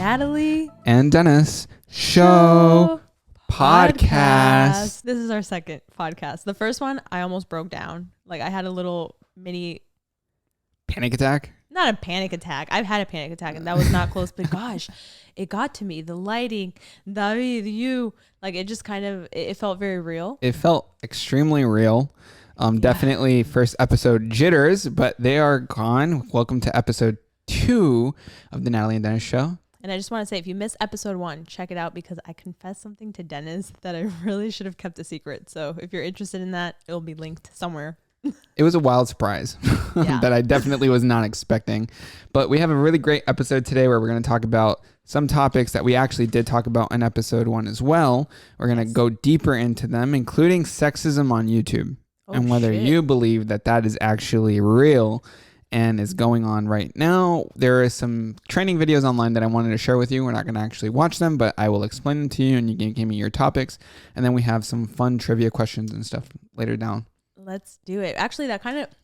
Natalie and Dennis show podcast. This is our second podcast. The first one, I almost broke down. Like I had a little mini Panic attack? Not a panic attack. I've had a panic attack and that was not close, but gosh, it got to me. The lighting, David, you, like it just kind of, it felt very real. It felt extremely real. Definitely first episode jitters, but they are gone. Welcome to episode 2 of the Natalie and Dennis show. And I just want to say, if you missed episode 1, check it out because I confessed something to Dennis that I really should have kept a secret. So if you're interested in that, it'll be linked somewhere. It was a wild surprise that I definitely was not expecting. But we have a really great episode today where we're going to talk about some topics that we actually did talk about in episode 1 as well. We're going to go deeper into them, including sexism on YouTube and whether you believe that that is actually real and is going on right now. There are some training videos online that I wanted to share with you. We're not going to actually watch them, but I will explain them to you and you can give me your topics. And then we have some fun trivia questions and stuff later down. Let's do it. Actually,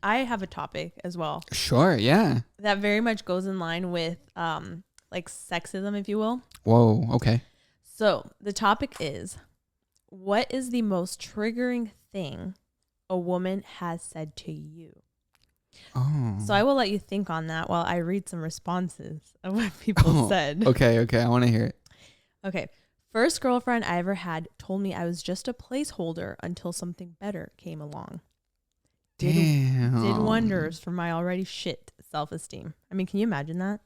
I have a topic as well. Sure, yeah. That very much goes in line with like sexism, if you will. Whoa, okay. So the topic is, what is the most triggering thing a woman has said to you? Oh. So I will let you think on that while I read some responses of what people said. Okay, I want to hear it. Okay. First girlfriend I ever had told me I was just a placeholder until something better came along. Did wonders for my already shit self-esteem. I mean, can you imagine that?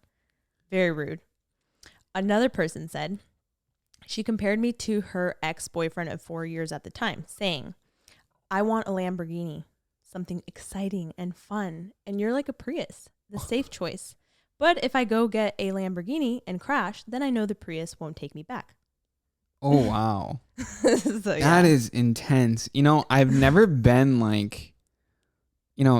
Very rude. Another person said, she compared me to her ex-boyfriend of 4 years at the time, saying, I want a Lamborghini, something exciting and fun, and you're like a Prius, the safe choice. But if I go get a Lamborghini and crash, then I know the Prius won't take me back. Oh, wow. So, that is intense. You know, I've never been like,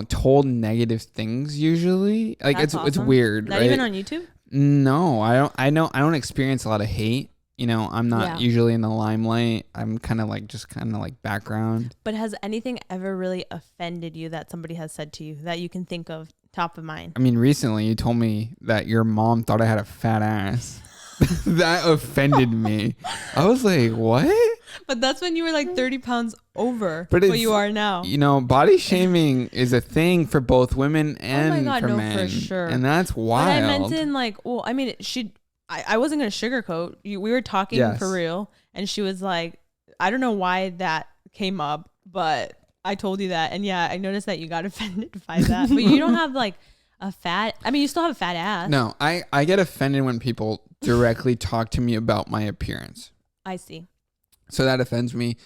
told negative things usually. Like it's weird. Not right? even on YouTube? No, I don't experience a lot of hate. I'm not usually in the limelight. I'm kind of like background. But has anything ever really offended you that somebody has said to you that you can think of top of mind? I mean, recently you told me that your mom thought I had a fat ass. That offended me. I was like, what? But that's when you were like 30 pounds over what you are now. Body shaming is a thing for both women and for men. For sure. And that's wild. But I meant in like, well, I mean, I wasn't going to sugarcoat. We were talking for real. And she was like, I don't know why that came up, but I told you that. And yeah, I noticed that you got offended by that. But you don't have like a fat, I mean, you still have a fat ass. No, I get offended when people directly talk to me about my appearance. I see. So that offends me.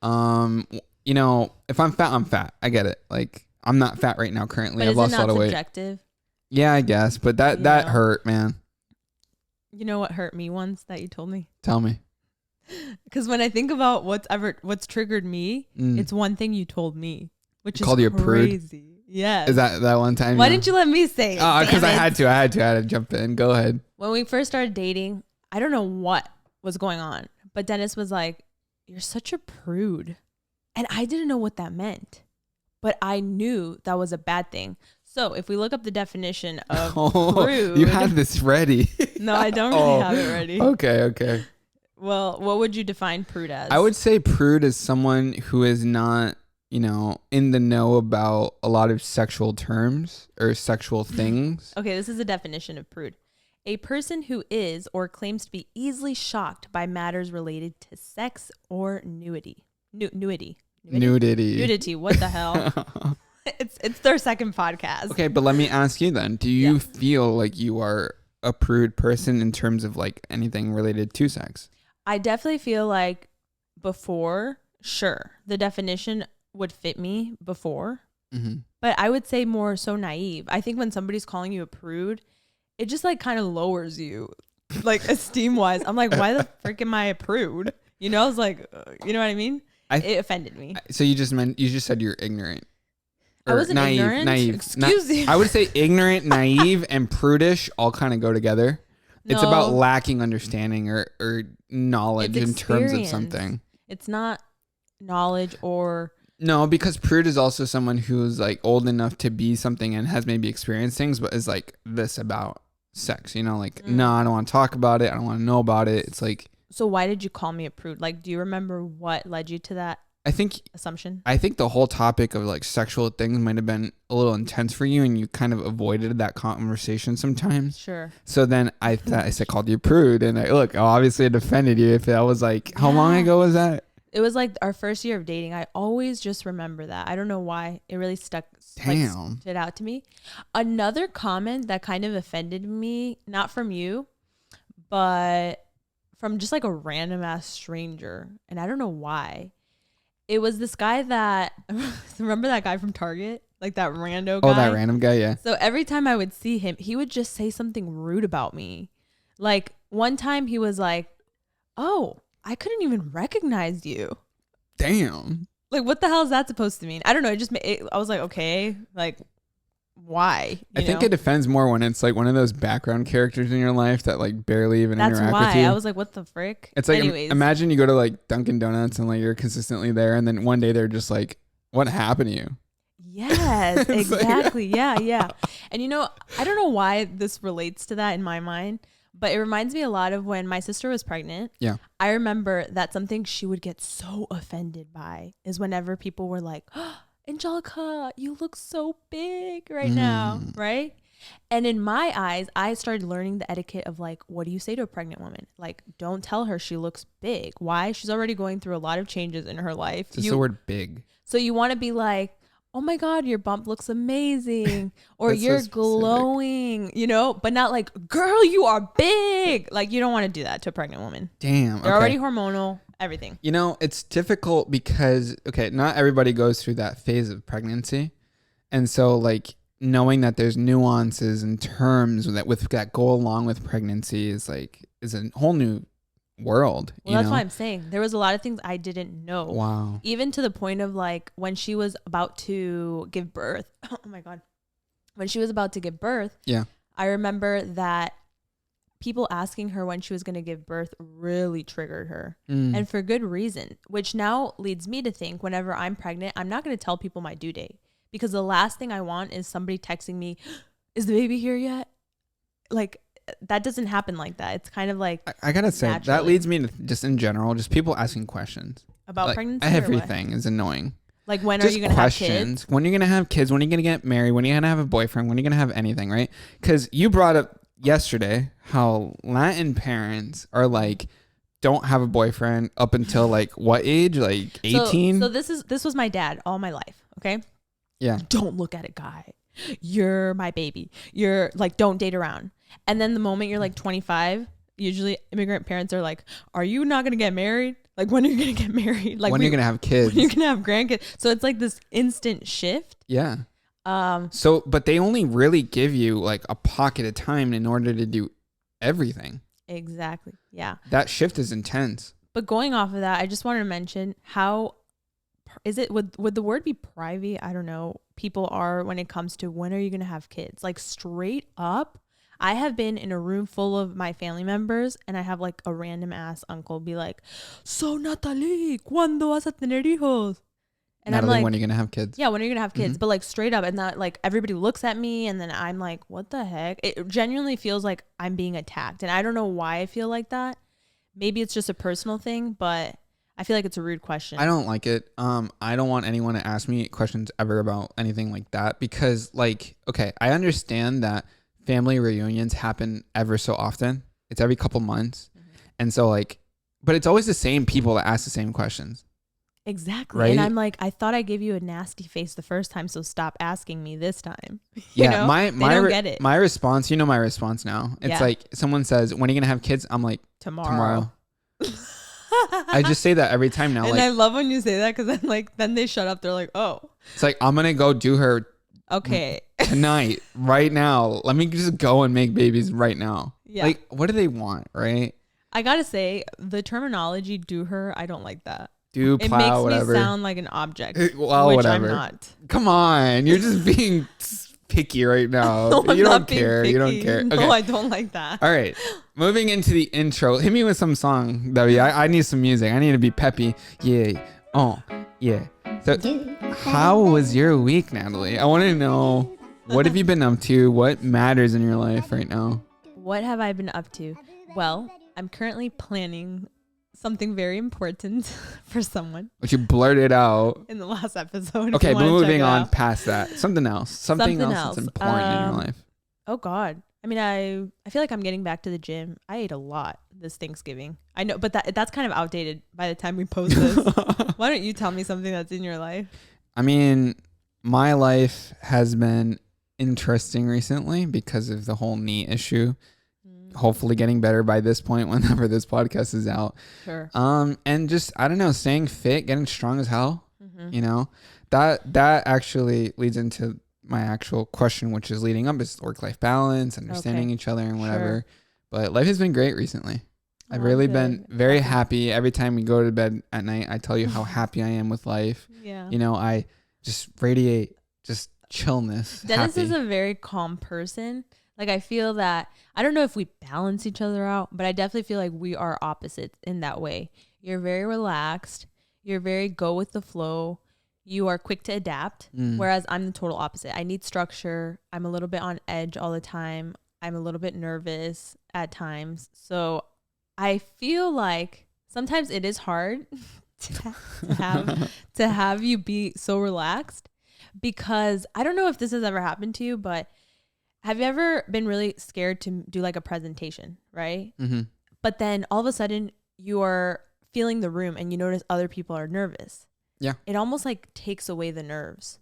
If I'm fat, I'm fat. I get it. Like, I'm not fat right now currently. I've lost a lot of weight. Subjective? Yeah, I guess. But that hurt, man. You know what hurt me once that you told me? Tell me. Because when I think about what's triggered me, it's one thing you told me, which is called you a prude? Yes. Is that one time? Why didn't you let me say it? Oh, because I had to jump in. Go ahead. When we first started dating, I don't know what was going on, but Dennis was like, you're such a prude. And I didn't know what that meant, but I knew that was a bad thing. So if we look up the definition of prude. You had this ready. No, I don't really have it ready. Okay. Well, what would you define prude as? I would say prude is someone who is not, in the know about a lot of sexual terms or sexual things. Okay, this is a definition of prude. A person who is or claims to be easily shocked by matters related to sex or nudity. Nudity. What the hell? It's their second podcast. Okay, but let me ask you then. Do you feel like you are a prude person in terms of like anything related to sex? I definitely feel like before, sure, the definition would fit me before. Mm-hmm. But I would say more so naive. I think when somebody's calling you a prude, it just like kind of lowers you, like esteem wise. I'm like, why the frick am I a prude? I was like, you know what I mean? It offended me. So you just said you're ignorant. I wasn't ignorant. Excuse me. I would say ignorant, naive, and prudish all kind of go together. No. It's about lacking understanding or knowledge in terms of something. It's not knowledge or... No, because prude is also someone who's like old enough to be something and has maybe experienced things, but is like this about sex, you know, like, no, I don't want to talk about it. I don't want to know about it. It's like. So why did you call me a prude? Like, do you remember what led you to that assumption? I think the whole topic of like sexual things might have been a little intense for you and you kind of avoided that conversation sometimes. Sure. So then I said, called you a prude. And obviously I defended you. If that was like, how long ago was that? It was like our first year of dating. I always just remember that. I don't know why. It really stood out to me. Another comment that kind of offended me, not from you, but from just like a random ass stranger. And I don't know why. It was this guy that, remember that guy from Target? Like that rando guy? Oh, that random guy, yeah. So every time I would see him, he would just say something rude about me. Like one time he was like, oh, I couldn't even recognize you. Damn. Like, what the hell is that supposed to mean? I don't know. I was like, okay, like, why? I think it depends more when it's like one of those background characters in your life that like barely even interact with you. That's why I was like, what the frick? It's like, imagine you go to like Dunkin' Donuts and like you're consistently there, and then one day they're just like, what happened to you? Yes, exactly. Yeah. And I don't know why this relates to that in my mind. But it reminds me a lot of when my sister was pregnant. Yeah. I remember that something she would get so offended by is whenever people were like, oh, Angelica, you look so big right now, right? And in my eyes, I started learning the etiquette of like, what do you say to a pregnant woman? Like, don't tell her she looks big. Why? She's already going through a lot of changes in her life. Just the word big. So you want to be like, oh my God, your bump looks amazing. Or you're so glowing, but not like, girl, you are big. Like, you don't want to do that to a pregnant woman. Damn. They're already hormonal, everything. It's difficult because, not everybody goes through that phase of pregnancy. And so like knowing that there's nuances and terms that go along with pregnancy is a whole new world. Well, that's why I'm saying there was a lot of things I didn't know. Wow. Even to the point of like when she was about to give birth. Oh my God. When she was about to give birth. Yeah. I remember that people asking her when she was going to give birth really triggered her. And for good reason, which now leads me to think whenever I'm pregnant, I'm not going to tell people my due date because the last thing I want is somebody texting me, is the baby here yet? Like, that doesn't happen like that. It's kind of like I gotta say that leads me to just in general, just people asking questions about like, pregnancy. Everything is annoying. Like when just are you gonna have kids? When are you gonna have kids? When are you gonna get married? When are you gonna have a boyfriend? When are you gonna have anything? Right? Because you brought up yesterday how Latin parents are like don't have a boyfriend up until like what age? Like 18. So this was my dad all my life. Okay. Yeah. Don't look at a guy. You're my baby. You're like, don't date around. And then the moment you're like 25, usually immigrant parents are like, are you not going to get married? Like, when are you going to get married? Like, when are you going to have kids? When are you going to have grandkids? So it's like this instant shift. Yeah. But they only really give you like a pocket of time in order to do everything. Exactly. Yeah. That shift is intense. But going off of that, I just wanted to mention how would the word be private? I don't know. People are when it comes to when are you going to have kids? Like straight up. I have been in a room full of my family members and I have like a random ass uncle be like, so Natalie, ¿cuándo vas a tener hijos? And Natalie, I'm like, when are you going to have kids? Yeah, when are you going to have kids? But like straight up and not like everybody looks at me and then I'm like, what the heck? It genuinely feels like I'm being attacked. And I don't know why I feel like that. Maybe it's just a personal thing, but I feel like it's a rude question. I don't like it. I don't want anyone to ask me questions ever about anything like that because like, okay, I understand that family reunions happen ever so often. It's every couple months. And so like, but it's always the same people that ask the same questions. Exactly. Right? And I'm like, I thought I gave you a nasty face the first time, so stop asking me this time. Yeah, they don't get it. My response, my response now. It's like someone says, when are you going to have kids? I'm like, tomorrow. I just say that every time now. And like, I love when you say that because then they shut up. They're like, oh. It's like, I'm going to go do her okay tonight, right now. Let me just go and make babies right now. Yeah. Like, what do they want, right? I got to say, the terminology do her, I don't like that. Do, plow, it makes whatever. me sound like an object, well, which whatever. I'm not. Come on. You're just being picky right now. No, you don't care. You don't care. No, okay. I don't like that. All right. Moving into the intro. Hit me with some song, W. I need some music. I need to be peppy. Yeah. Oh, yeah. So, how was your week, Natalie? I want to know, what have you been up to? What matters in your life right now? What have I been up to? Well, I'm currently planning something very important for someone. But you blurted out in the last episode. Okay, but moving on past that. Something else. Something else that's important in your life. Oh, God. I mean, I feel like I'm getting back to the gym. I ate a lot this Thanksgiving. I know, but that's kind of outdated by the time we post this. Why don't you tell me something that's in your life? I mean, my life has been interesting recently because of the whole knee issue. Hopefully getting better by this point whenever this podcast is out. Sure. And just, I don't know, staying fit, getting strong as hell. You know, that actually leads into my actual question, which is leading up, is work-life balance, understanding each other and whatever. Sure. But life has been great recently. I've really been very happy. Every time we go to bed at night, I tell you how happy I am with life. Yeah. You know, I just radiate just chillness. Dennis is a very calm person. Like, I feel that, I don't know if we balance each other out, but I definitely feel like we are opposites in that way. You're very relaxed. You're very go with the flow. You are quick to adapt, whereas I'm the total opposite. I need structure. I'm a little bit on edge all the time. I'm a little bit nervous at times. So I feel like sometimes it is hard to have you be so relaxed, because I don't know if this has ever happened to you, but have you ever been really scared to do like a presentation, right? Mm-hmm. But then all of a sudden you are feeling the room and you notice other people are nervous. Yeah. It almost like takes away the nerves.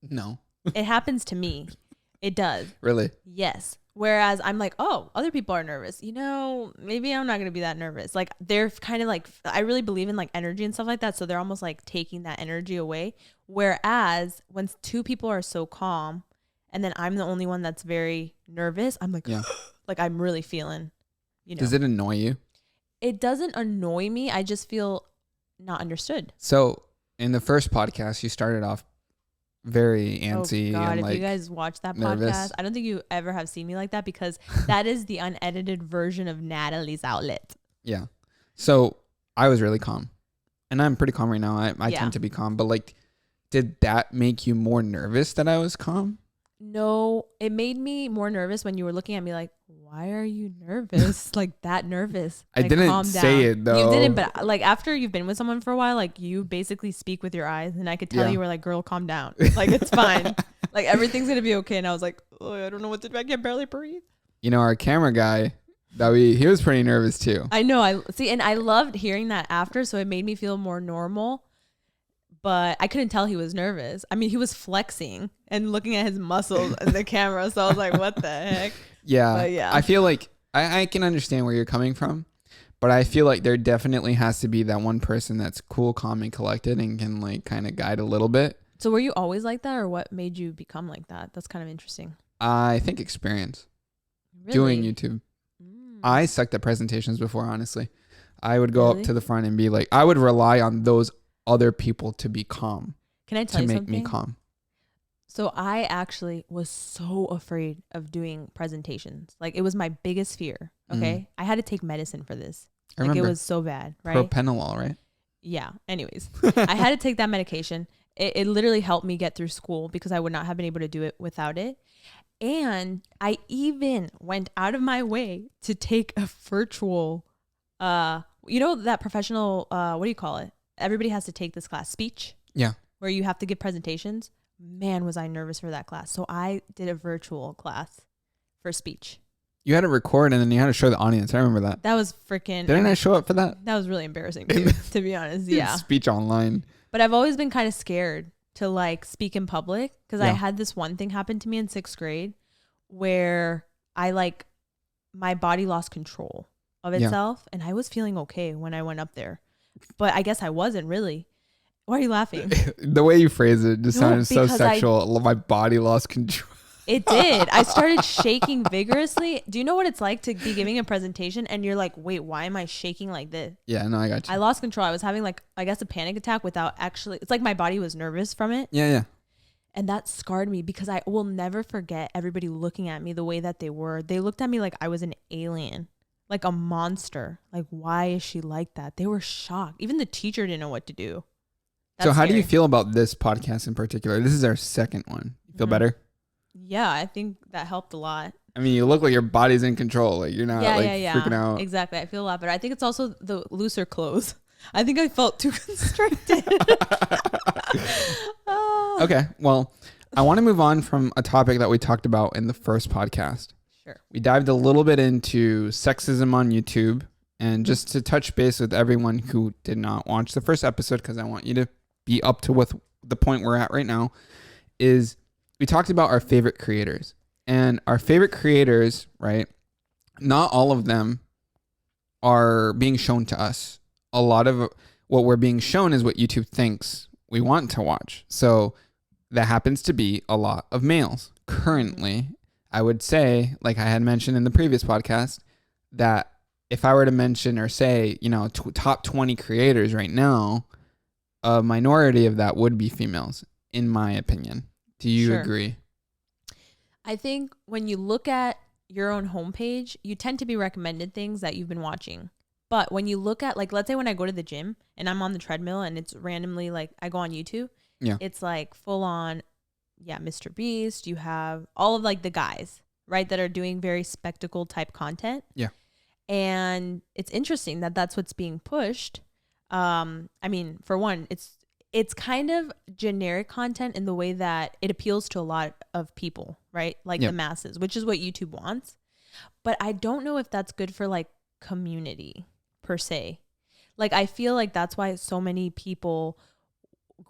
No. It happens to me. It does. Really? Yes. Whereas I'm like, oh, other people are nervous. You know, maybe I'm not going to be that nervous. Like, they're kind of like, I really believe in like energy and stuff like that. So they're almost like taking that energy away. Whereas when two people are so calm and then I'm the only one that's very nervous, I'm like, like I'm really feeling, you know. Does it annoy you? It doesn't annoy me. I just feel not understood. So in the first podcast, you started off very antsy. Oh God, and if like you guys watch that nervous. podcast, I don't think you ever have seen me like that, because that is the unedited version of Natalie's Outlet. Yeah. So I was really calm, and I'm pretty calm right now. I tend to be calm, but like, did that make you more nervous that I was calm? No, it made me more nervous when you were looking at me like, why are you nervous? Like that nervous? Like, I didn't say it though. You didn't, but like after you've been with someone for a while, like you basically speak with your eyes, and I could tell you were like, girl, calm down. Like, it's fine. Like, everything's going to be okay. And I was like, oh, I don't know what to do. I can barely breathe. You know, our camera guy, he was pretty nervous too. I know. And I loved hearing that after. So it made me feel more normal. But I couldn't tell he was nervous. I mean, he was flexing and looking at his muscles in the camera. So I was like, what the heck? Yeah. But yeah. I feel like I can understand where you're coming from, but I feel like there definitely has to be that one person that's cool, calm, and collected and can like kind of guide a little bit. So were you always like that, or what made you become like that? That's kind of interesting. I think experience. Really? Doing YouTube. I sucked at presentations before, honestly. I would go up to the front and be like, I would rely on those other people to be calm. Can I tell you something? To make me calm. So I actually was so afraid of doing presentations. Like, it was my biggest fear. Okay. I had to take medicine for this. Like, it was so bad, right? Propenolol, right? Yeah. Anyways, I had to take that medication. It literally helped me get through school, because I would not have been able to do it without it. And I even went out of my way to take a virtual, you know, that professional, what do you call it? Everybody has to take this class, speech. Yeah. Where you have to give presentations. Man, was I nervous for that class. So I did a virtual class for speech. You had to record and then you had to show the audience. I remember that. That was freaking... Didn't I show up for that? That was really embarrassing too, to be honest. Yeah. Speech online. But I've always been kind of scared to like speak in public, because I had this one thing happen to me in 6th grade where I like, my body lost control of itself, and I was feeling okay when I went up there. But I guess I wasn't really. Why are you laughing? The way you phrase it just sounded so sexual. My body lost control. It did. I started shaking vigorously. Do you know what it's like to be giving a presentation and you're like, wait, why am I shaking like this? Yeah, no, I got you. I lost control. I was having like, I guess, a panic attack without actually, it's like my body was nervous from it. Yeah. And that scarred me, because I will never forget everybody looking at me the way that they were. They looked at me like I was an alien. Like a monster. Like, why is she like that? They were shocked. Even the teacher didn't know what to do. So how do you feel about this podcast in particular? This is our second one. You feel better? Yeah, I think that helped a lot. I mean, you look like your body's in control. Like you're not freaking out. Exactly. I feel a lot better. I think it's also the looser clothes. I think I felt too constricted. Okay. Well, I want to move on from a topic that we talked about in the first podcast. Sure. We dived a little bit into sexism on YouTube, and just to touch base with everyone who did not watch the first episode, because I want you to be up to with the point we're at right now, is we talked about our favorite creators. And our favorite creators, right? Not all of them are being shown to us. A lot of what we're being shown is what YouTube thinks we want to watch. So that happens to be a lot of males. Currently, I would say, like I had mentioned in the previous podcast, that if I were to mention or say, top 20 creators right now, a minority of that would be females, in my opinion. Do you agree? I think when you look at your own homepage, you tend to be recommended things that you've been watching. But when you look at, like, let's say when I go to the gym and I'm on the treadmill and it's randomly, like, I go on YouTube, it's like full on, Mr. Beast. You have all of, like, the guys, right, that are doing very spectacle type content. Yeah. And it's interesting that that's what's being pushed. I mean, for one, it's kind of generic content in the way that it appeals to a lot of people, right? Like the masses, which is what YouTube wants. But I don't know if that's good for like community per se. Like I feel like that's why so many people,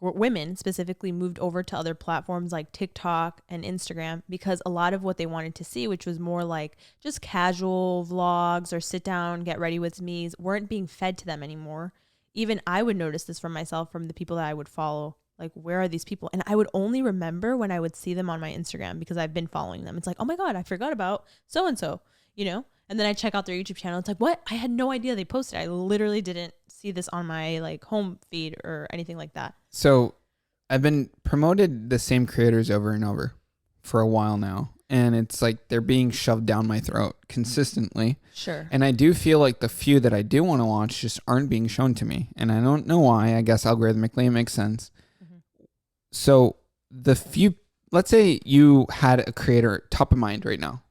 women specifically, moved over to other platforms like TikTok and Instagram, because a lot of what they wanted to see, which was more like just casual vlogs or sit down, get ready with me's, weren't being fed to them anymore. Even I would notice this for myself from the people that I would follow. Like, where are these people? And I would only remember when I would see them on my Instagram because I've been following them. It's like, oh my God, I forgot about so-and-so, And then I check out their YouTube channel. It's like, what? I had no idea they posted. I literally didn't see this on my like home feed or anything like that. So I've been promoted the same creators over and over for a while now. And it's like they're being shoved down my throat consistently. Sure. And I do feel like the few that I do want to watch just aren't being shown to me. And I don't know why. I guess algorithmically it makes sense. Mm-hmm. So the few, let's say you had a creator top of mind right now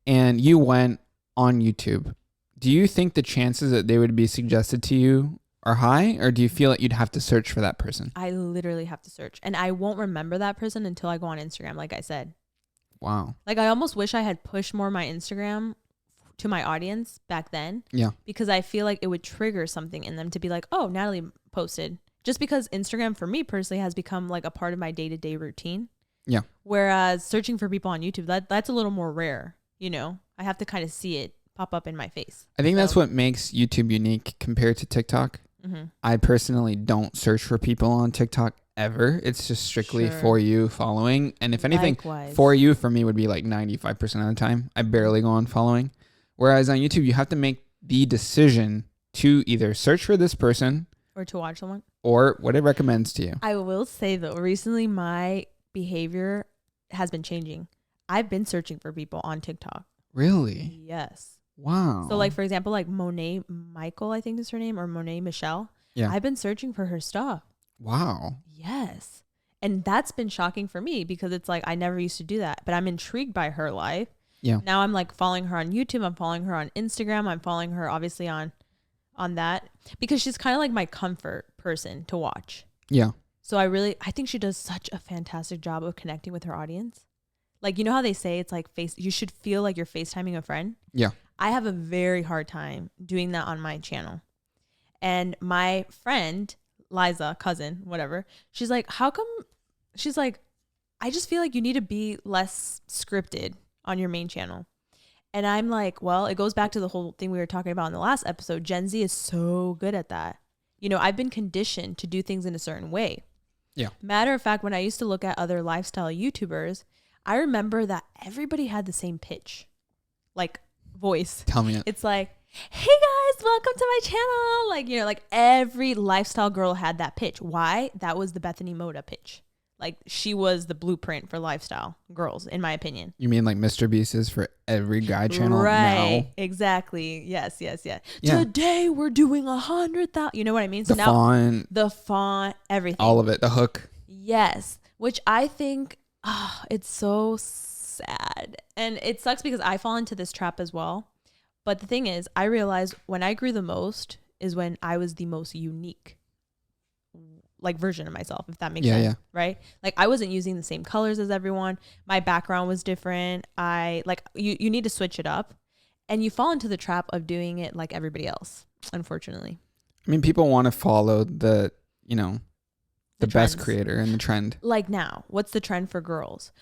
and you went on YouTube. Do you think the chances that they would be suggested to you are high, or do you feel like you'd have to search for that person? I literally have to search. And I won't remember that person until I go on Instagram, like I said. Wow. Like I almost wish I had pushed more my Instagram to my audience back then. Yeah. Because I feel like it would trigger something in them to be like, oh, Natalie posted. Just because Instagram for me personally has become like a part of my day-to-day routine. Yeah. Whereas searching for people on YouTube, that's a little more rare, I have to kind of see it pop up in my face. I think that's what makes YouTube unique compared to TikTok. Mm-hmm. I personally don't search for people on TikTok ever. It's just strictly for you following. And if anything, for you for me would be like 95% of the time. I barely go on following. Whereas on YouTube, you have to make the decision to either search for this person or to watch someone or what it recommends to you. I will say though, recently my behavior has been changing. I've been searching for people on TikTok. Really? Yes. Wow. So like, for example, like Monet Michael, I think is her name, or Monet Michelle. Yeah. I've been searching for her stuff. Wow. Yes. And that's been shocking for me because it's like, I never used to do that, but I'm intrigued by her life. Yeah. Now I'm like following her on YouTube. I'm following her on Instagram. I'm following her obviously on that because she's kind of like my comfort person to watch. Yeah. So I think she does such a fantastic job of connecting with her audience. Like, you know how they say it's like you should feel like you're FaceTiming a friend? Yeah. I have a very hard time doing that on my channel. And my friend, Liza, cousin, whatever, she's like, how come? She's like, I just feel like you need to be less scripted on your main channel. And I'm like, well, it goes back to the whole thing we were talking about in the last episode. Gen Z is so good at that. I've been conditioned to do things in a certain way. Yeah. Matter of fact, when I used to look at other lifestyle YouTubers, I remember that everybody had the same pitch, like voice. Tell me it. It's like, hey guys, welcome to my channel. Like, like every lifestyle girl had that pitch. Why? That was the Bethany Moda pitch. Like she was the blueprint for lifestyle girls, in my opinion. You mean like Mr. Beast is for every guy channel right, now? Exactly. Yes. Yeah. Today we're doing 100,000. You know what I mean? So the font, everything. All of it. The hook. Yes. Which I think, it's so sad. And it sucks because I fall into this trap as well. But the thing is, I realized when I grew the most is when I was the most unique like version of myself, if that makes sense. Yeah. Right? Like I wasn't using the same colors as everyone. My background was different. I like you need to switch it up, and you fall into the trap of doing it like everybody else, unfortunately. I mean, people want to follow the best creator and the trend. Like now, what's the trend for girls?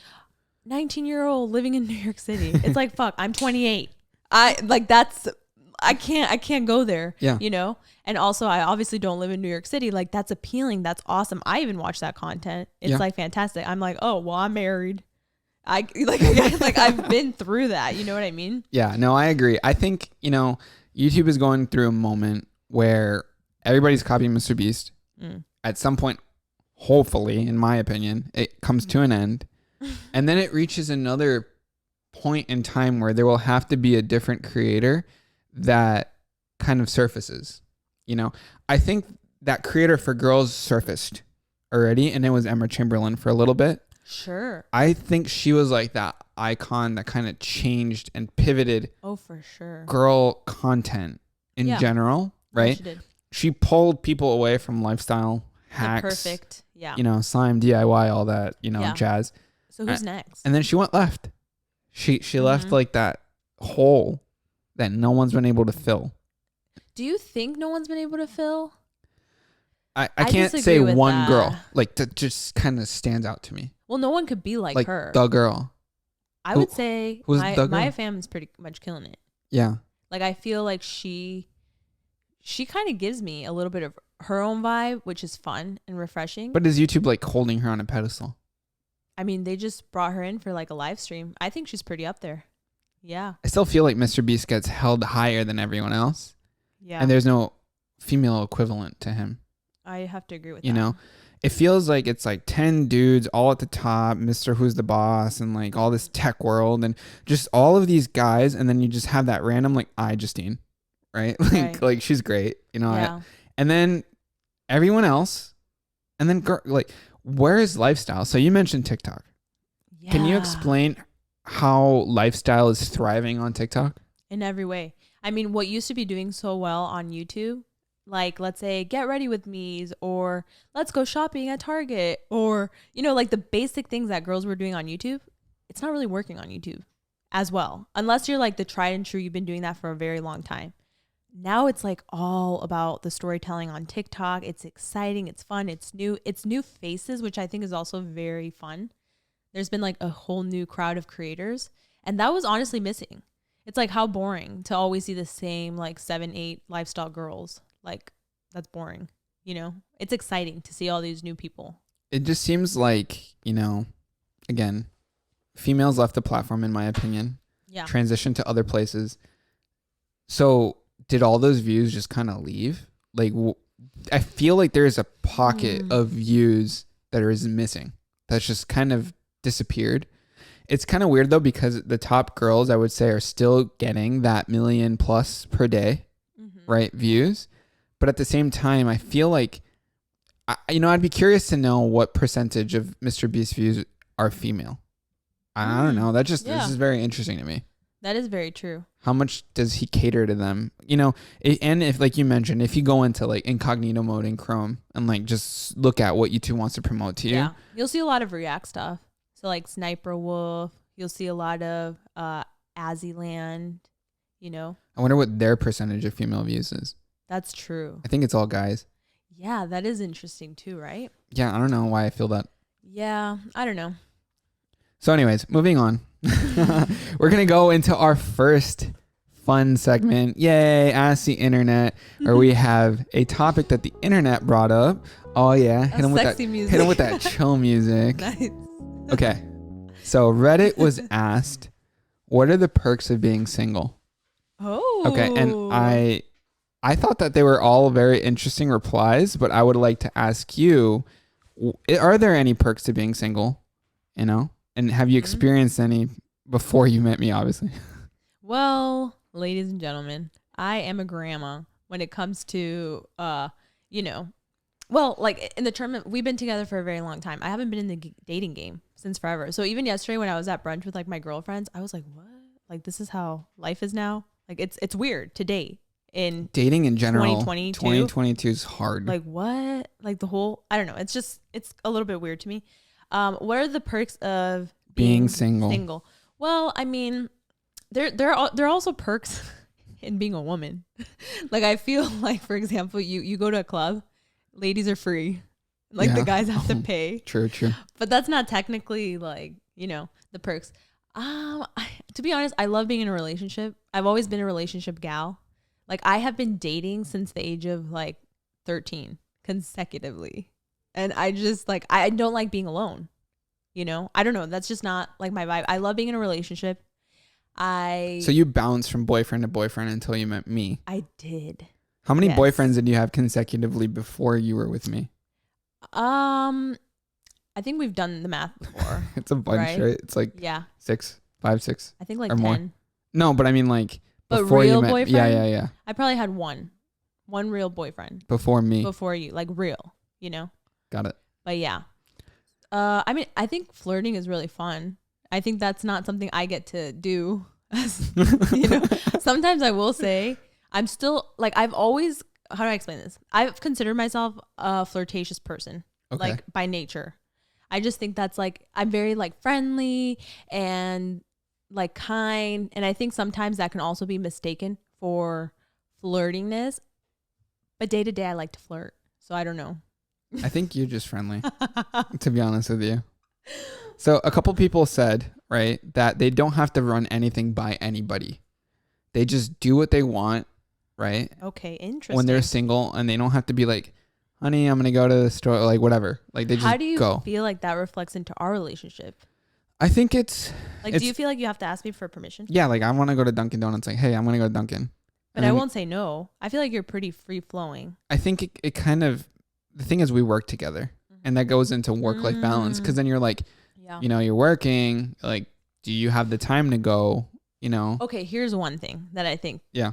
19-year-old living in New York City. It's like, fuck, I'm 28. I can't go there. Yeah. You know? And also I obviously don't live in New York City. Like that's appealing. That's awesome. I even watch that content. It's like fantastic. I'm like, oh, well, I'm married. I've been through that. You know what I mean? Yeah, no, I agree. I think, YouTube is going through a moment where everybody's copying Mr. Beast. At some point, hopefully, in my opinion, it comes to an end. And then it reaches another point in time where there will have to be a different creator that kind of surfaces. I think that creator for girls surfaced already, and it was Emma Chamberlain for a little bit. Sure. I think she was like that icon that kind of changed and pivoted. Oh, for sure. Girl content in general, right? She did. She pulled people away from lifestyle hacks. Perfect. Yeah. Slime, DIY, all that, jazz. So who's next? And then she went left. She left like that hole that no one's been able to fill. Do you think no one's been able to fill? I can't say one girl like that just kind of stands out to me. Well, no one could be like her. The girl. I would say my fam's pretty much killing it. Yeah. Like I feel like she kind of gives me a little bit of her own vibe, which is fun and refreshing. But is YouTube like holding her on a pedestal? I mean, they just brought her in for like a live stream. I think she's pretty up there. Yeah. I still feel like Mr. Beast gets held higher than everyone else. Yeah. And there's no female equivalent to him. I have to agree with that. It feels like it's like 10 dudes all at the top, Mr. Who's the Boss, and like all this tech world and just all of these guys. And then you just have that random like Justine, right? Like she's great, Yeah. and then everyone else. And then like, where is lifestyle? So you mentioned TikTok. Yeah. Can you explain how lifestyle is thriving on TikTok? In every way. I mean, what used to be doing so well on YouTube, like let's say get ready with me's or let's go shopping at Target or, like the basic things that girls were doing on YouTube, it's not really working on YouTube as well. Unless you're like the tried and true, you've been doing that for a very long time. Now it's like all about the storytelling on TikTok. It's exciting. It's fun. It's new faces, which I think is also very fun. There's been like a whole new crowd of creators. And that was honestly missing. It's like how boring to always see the same like 7-8 lifestyle girls. Like that's boring. It's exciting to see all these new people. It just seems like, again, females left the platform, in my opinion. Yeah. Transitioned to other places. So did all those views just kind of leave? Like, I feel like there's a pocket of views that is missing. That's just kind of disappeared. It's kind of weird though, because the top girls, I would say, are still getting that 1 million plus per day, right? Views. But at the same time, I feel like, I'd be curious to know what percentage of Mr. Beast views are female. I don't know. This is very interesting to me. That is very true. How much does he cater to them? And if, like you mentioned, if you go into like incognito mode in Chrome and like just look at what YouTube wants to promote to you. Yeah. You'll see a lot of React stuff. So like Sniper Wolf, you'll see a lot of Azzyland, I wonder what their percentage of female views is. That's true. I think it's all guys. Yeah, that is interesting too, right? Yeah, I don't know why I feel that. Yeah, I don't know. So anyways, moving on. We're going to go into our first fun segment. Yay, Ask the Internet, where we have a topic that the internet brought up. Oh yeah, hit him with that chill music. Nice. Okay, so Reddit was asked, what are the perks of being single? Oh. Okay, and I thought that they were all very interesting replies, but I would like to ask you, are there any perks to being single? And have you experienced any before you met me, obviously? Well, ladies and gentlemen, I am a grandma when it comes to, well, like in the term, we've been together for a very long time. I haven't been in the dating game since forever. So even yesterday when I was at brunch with like my girlfriends, I was like, what? Like, this is how life is now. Like, it's weird to date in dating in general. 2022 is hard. Like, what? Like the whole, I don't know. It's just, it's a little bit weird to me. What are the perks of being single? Well, I mean, there are also perks in being a woman. Like, I feel like, for example, you go to a club, ladies are free. Like, the guys have to pay. True. But that's not technically like, the perks. To be honest, I love being in a relationship. I've always been a relationship gal. Like, I have been dating since the age of like 13 consecutively. And I just like, I don't like being alone. I don't know. That's just not like my vibe. I love being in a relationship. So you bounced from boyfriend to boyfriend until you met me. I did. How many boyfriends did you have consecutively before you were with me? I think we've done the math before. It's a bunch, right? It's like 5, 6. I think like or 10. More. No, but I mean like but before real you met. Boyfriend? Yeah. I probably had one real boyfriend before me. Before you, like real, Got it. But yeah, I mean, I think flirting is really fun. I think that's not something I get to do. Sometimes I will say I'm still like, I've always, how do I explain this? I've considered myself a flirtatious person, like by nature. I just think that's like, I'm very like friendly and like kind. And I think sometimes that can also be mistaken for flirtiness. But day to day, I like to flirt. So I don't know. I think you're just friendly, to be honest with you. So a couple people said, right, that they don't have to run anything by anybody. They just do what they want, right? Okay, interesting. When they're single, and they don't have to be like, honey, I'm going to go to the store, like whatever. Like they just go. How do you feel like that reflects into our relationship? I think it's... Like, do you feel like you have to ask me for permission? Yeah, like I want to go to Dunkin' Donuts. Like, hey, I'm going to go to Dunkin'. But I won't say no. I feel like you're pretty free-flowing. I think it kind of... The thing is we work together. And that goes into work-life balance. Because then you're like, you're working. Like, do you have the time to go? Okay, here's one thing that I think. Yeah.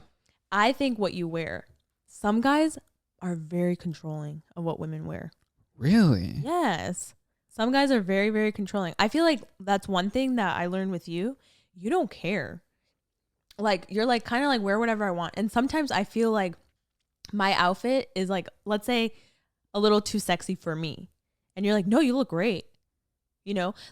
I think what you wear. Some guys are very controlling of what women wear. Really? Yes. Some guys are very, very controlling. I feel like that's one thing that I learned with you. You don't care. Like, you're like kind of like wear whatever I want. And sometimes I feel like my outfit is like, let's say, a little too sexy for me. And you're like, no, you look great.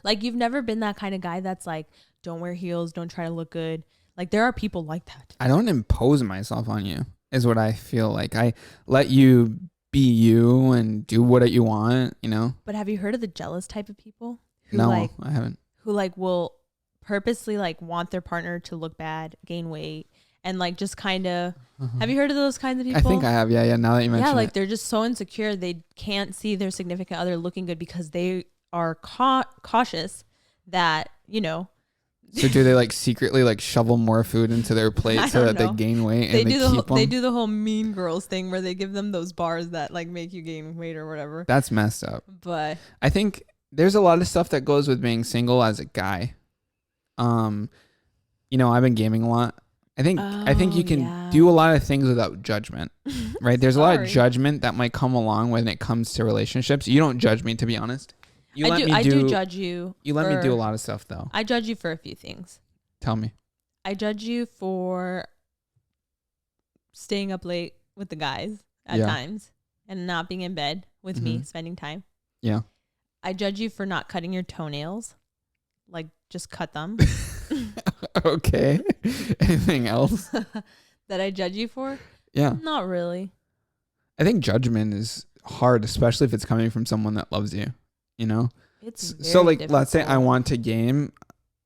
Like you've never been that kind of guy that's like, don't wear heels, don't try to look good. Like there are people like that. I don't impose myself on you, is what I feel like. I let you be you and do what you want, But have you heard of the jealous type of people? No, I haven't. Who like will purposely like want their partner to look bad, gain weight, and like just kind of... Have you heard of those kinds of people? I think I have. Yeah. Now that you mention it. Yeah, like they're just so insecure. They can't see their significant other looking good because they are cautious that, So do they like secretly like shovel more food into their plate so that they gain weight and they do the whole Mean Girls thing where they give them those bars that like make you gain weight or whatever. That's messed up. But I think there's a lot of stuff that goes with being single as a guy. I've been gaming a lot. I think you can do a lot of things without judgment, right? There's a lot of judgment that might come along when it comes to relationships. You don't judge me, to be honest. I do judge you. You let me do a lot of stuff, though. I judge you for a few things. Tell me. I judge you for staying up late with the guys at times and not being in bed with me, spending time. Yeah. I judge you for not cutting your toenails. Like, just cut them. Okay. Anything else? That I judge you for? Yeah. Not really. I think judgment is hard, especially if it's coming from someone that loves you, It's so like, difficult. let's say I want to game.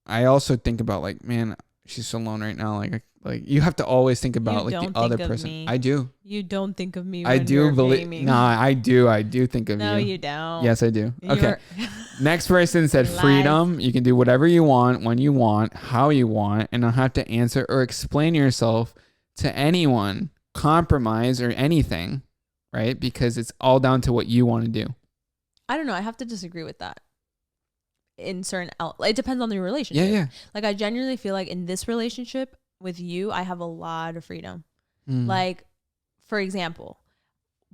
I also think about like, man, she's so alone right now. Like you have to always think about like the other person. Me. I do. You don't think of me. I do believe. Nah, I do. I do think of you. No, you don't. Yes, I do. Okay. Next person said freedom. You can do whatever you want, when you want, how you want, and not have to answer or explain yourself to anyone, compromise or anything, right? Because it's all down to what you want to do. I don't know. I have to disagree with that. In certain, it depends on the relationship. Yeah. Like I genuinely feel like in this relationship with you, I have a lot of freedom. Like, for example,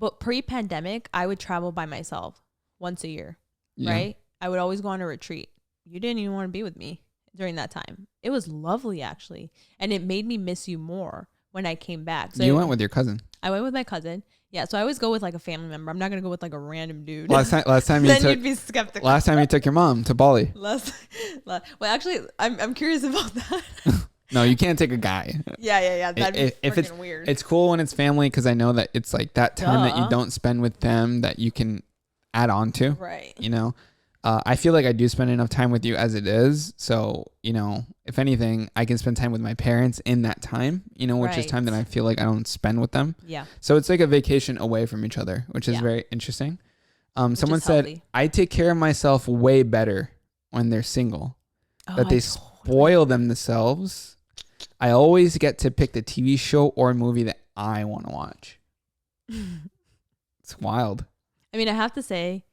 But pre-pandemic, I would travel by myself once a year, Yeah. right? I would always go on a retreat. You didn't even want to be with me during that time. It was lovely, actually. And it made me miss you more when I came back. So you went with your cousin. I went with my cousin. Yeah, so I always go with like a family member. I'm not going to go with like a random dude. Last time then you'd be skeptical. Last time you took your mom to Bali. Well, actually, I'm curious about that. No, you can't take a guy. Yeah. That'd be if weird. It's cool when it's family because I know that it's like that time that you don't spend with them that you can add on to. Right. You know, I feel like I do spend enough time with you as it is. So, you know, if anything, I can spend time with my parents in that time, you know, which is time that I feel like I don't spend with them. Yeah. So it's like a vacation away from each other, which is very interesting. Someone said, healthy. I take care of myself way better when they're single. That they spoil themselves. I always get to pick the TV show or movie that I want to watch. It's wild. I mean, I have to say,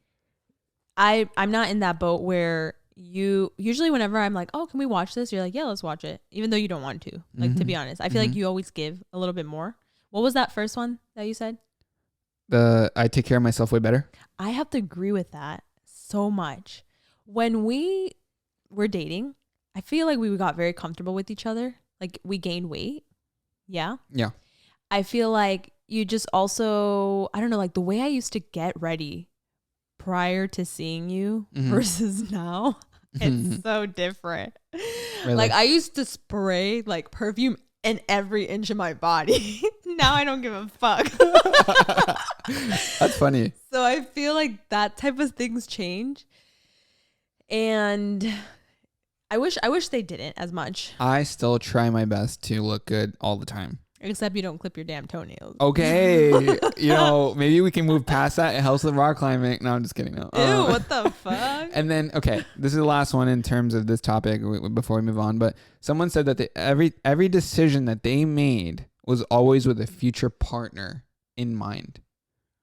I'm not in that boat where you usually whenever I'm like, oh, can we watch this? You're like, yeah, let's watch it. Even though you don't want to. Like, to be honest, I feel like you always give a little bit more. What was that first one that you said? I take care of myself way better. I have to agree with that so much. When we were dating, I feel like we got very comfortable with each other. Like we gained weight. Yeah. Yeah. I feel like you just also, I don't know, like the way I used to get ready prior to seeing you versus now, it's so different. Really? Like I used to spray like perfume in every inch of my body. Now I don't give a fuck. That's funny. So I feel like that type of things change. And I wish they didn't as much. I still try my best to look good all the time. Except you don't clip your damn toenails. Okay. You know, maybe we can move past that. It helps with rock climbing. No, I'm just kidding. No. Ew, what the fuck? And then, okay, this is the last one in terms of this topic before we move on. But someone said that every decision that they made was always with a future partner in mind.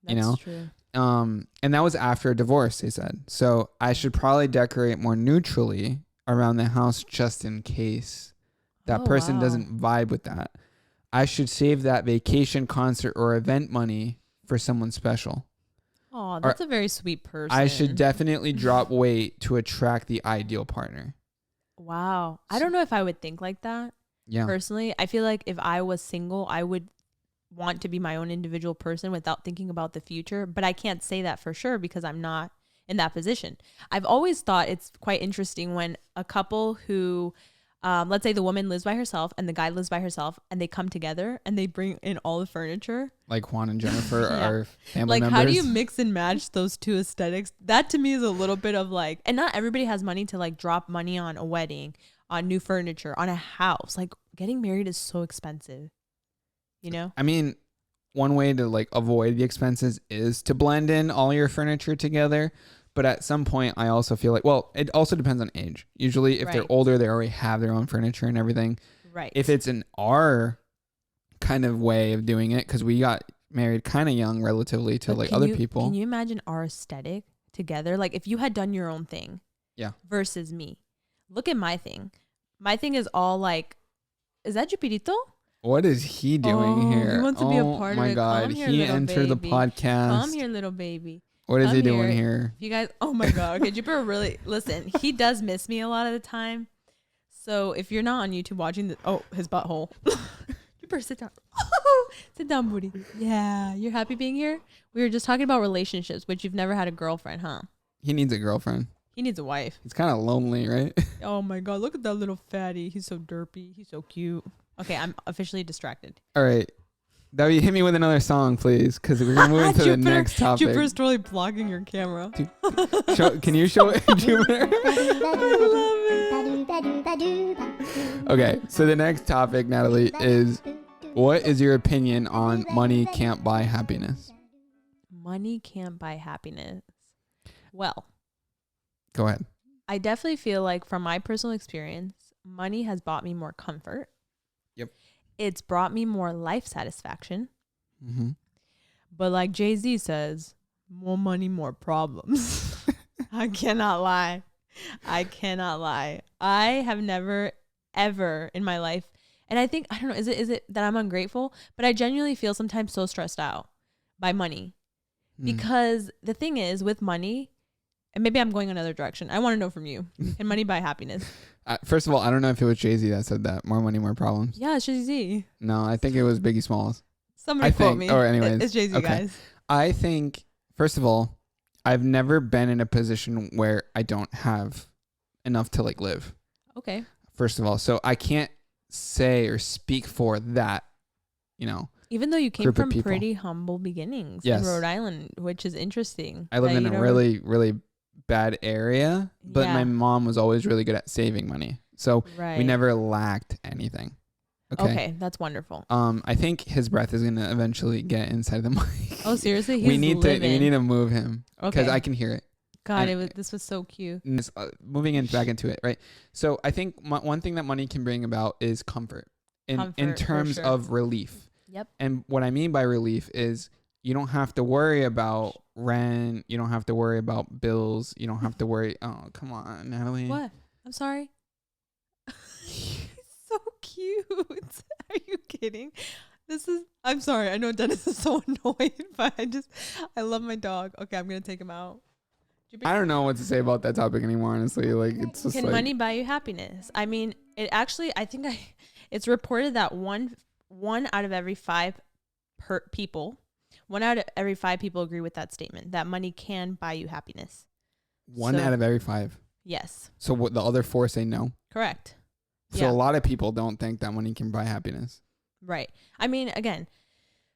That's true. And that was after a divorce, they said. So I should probably decorate more neutrally around the house just in case that person doesn't vibe with that. I should save that vacation, concert, or event money for someone special. Oh, that's a very sweet person. I should definitely drop weight to attract the ideal partner. Wow. I don't know if I would think like that. Yeah. Personally, I feel like if I was single, I would want to be my own individual person without thinking about the future. But I can't say that for sure because I'm not in that position. I've always thought it's quite interesting when a couple who... let's say the woman lives by herself and the guy lives by herself and they come together and they bring in all the furniture. Like Juan and Jennifer are family members. Like, how do you mix and match those two aesthetics? That to me is a little bit of like, and not everybody has money to like drop money on a wedding, on new furniture, on a house. Like getting married is so expensive, you know? I mean, one way to like avoid the expenses is to blend in all your furniture together. But at some point, I also feel like, well, it also depends on age. Usually, if they're older, they already have their own furniture and everything. Right. If it's an our kind of way of doing it, because we got married kind of young relatively to like other people. Can you imagine our aesthetic together? Like if you had done your own thing. Yeah. Versus me. Look at my thing. My thing is all like, is that Jupirito? What is he doing here? He wants to be a part of it. Oh my God. He entered the podcast. Come here, little baby. What is he doing here? You guys, oh my God. Okay, Jupiter really, listen, he does miss me a lot of the time. So if you're not on YouTube watching his butthole. Jupiter, sit down. Sit down, booty. Yeah, you're happy being here? We were just talking about relationships, but you've never had a girlfriend, huh? He needs a girlfriend. He needs a wife. He's kind of lonely, right? Oh my God, look at that little fatty. He's so derpy. He's so cute. Okay, I'm officially distracted. All right. David, hit me with another song, please, because we're going to move into the next topic. Jupiter's totally blocking your camera. Can you show it, Jupiter? I love it. Okay, so the next topic, Natalie, is what is your opinion on money can't buy happiness? Money can't buy happiness. Well. Go ahead. I definitely feel like from my personal experience, money has bought me more comfort. Yep. It's brought me more life satisfaction. Mm-hmm. But like Jay-Z says, more money, more problems. I cannot lie. I have never, ever in my life, and I think, I don't know, is it that I'm ungrateful? But I genuinely feel sometimes so stressed out by money. Because the thing is with money, and maybe I'm going another direction. I want to know from you. Can money buy happiness? First of all, I don't know if it was Jay-Z that said that. More money, more problems. Yeah, it's Jay-Z. No, I think it was Biggie Smalls. Somebody quote me. Or anyways. It's Jay-Z, okay. Guys. I think, first of all, I've never been in a position where I don't have enough to like live. Okay. First of all. So I can't say or speak for that, Even though you came from pretty humble beginnings in Rhode Island, which is interesting. I live in a really, really bad area, but my mom was always really good at saving money. So we never lacked anything. Okay, that's wonderful. I think his breath is gonna eventually get inside the mic. Oh, seriously? We need to move him because I can hear it. God, this was so cute. Moving back into it, right? So I think one thing that money can bring about is comfort in terms of relief. Yep. And what I mean by relief is you don't have to worry about rent. You don't have to worry about bills. You don't have to worry. Oh, come on, Natalie. What? I'm sorry. So cute. Are you kidding? I'm sorry. I know Dennis is so annoyed, but I love my dog. Okay, I'm going to take him out. I don't know what to say about that topic anymore, honestly. Like, it's just Can money buy you happiness? I mean, it's reported that one out of every five people agree with that statement, that money can buy you happiness. One out of every five? Yes. So what, the other four say no? Correct. So a lot of people don't think that money can buy happiness. Right. I mean, again,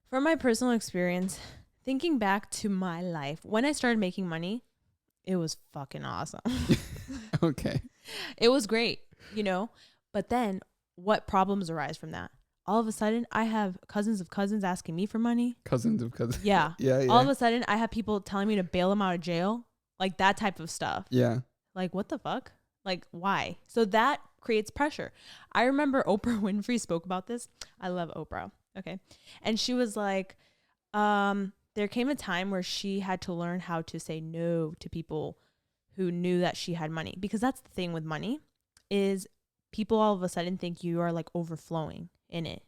from my personal experience, thinking back to my life, when I started making money, it was fucking awesome. Okay. It was great, but then what problems arise from that? All of a sudden, I have cousins of cousins asking me for money. Cousins of cousins. Yeah. Yeah. All of a sudden, I have people telling me to bail them out of jail. Like that type of stuff. Yeah. Like, what the fuck? Like, why? So that creates pressure. I remember Oprah Winfrey spoke about this. I love Oprah. Okay. And she was like, there came a time where she had to learn how to say no to people who knew that she had money. Because that's the thing with money is people all of a sudden think you are like overflowing in it.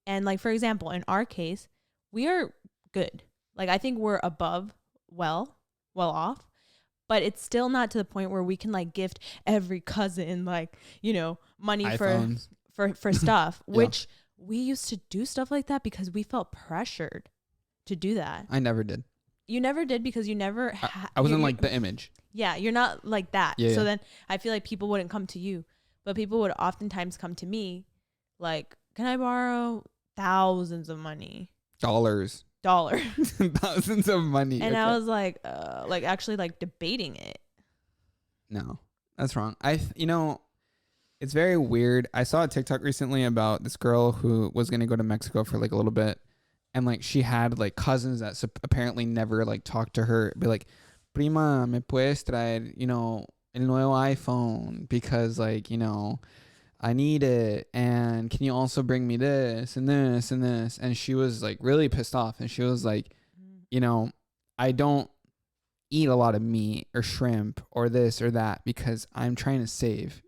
And like, for example, in our case, we are good. Like, I think we're above well off. But it's still not to the point where we can like gift every cousin like, money iPhones. for stuff, which we used to do stuff like that because we felt pressured to do that. I never did. You never did because you never I wasn't like the image. Yeah, you're not like that. Yeah, so then I feel like people wouldn't come to you, but people would oftentimes come to me like, can I borrow thousands of money? Dollars. Thousands of money. And I was like actually like debating it. No, that's wrong. It's very weird. I saw a TikTok recently about this girl who was going to go to Mexico for like a little bit. And like she had like cousins that apparently never like talked to her. Be like, prima, me puedes traer, el nuevo iPhone because like, I need it, and can you also bring me this and this and this? And she was like really pissed off, and she was like, I don't eat a lot of meat or shrimp or this or that because I'm trying to save,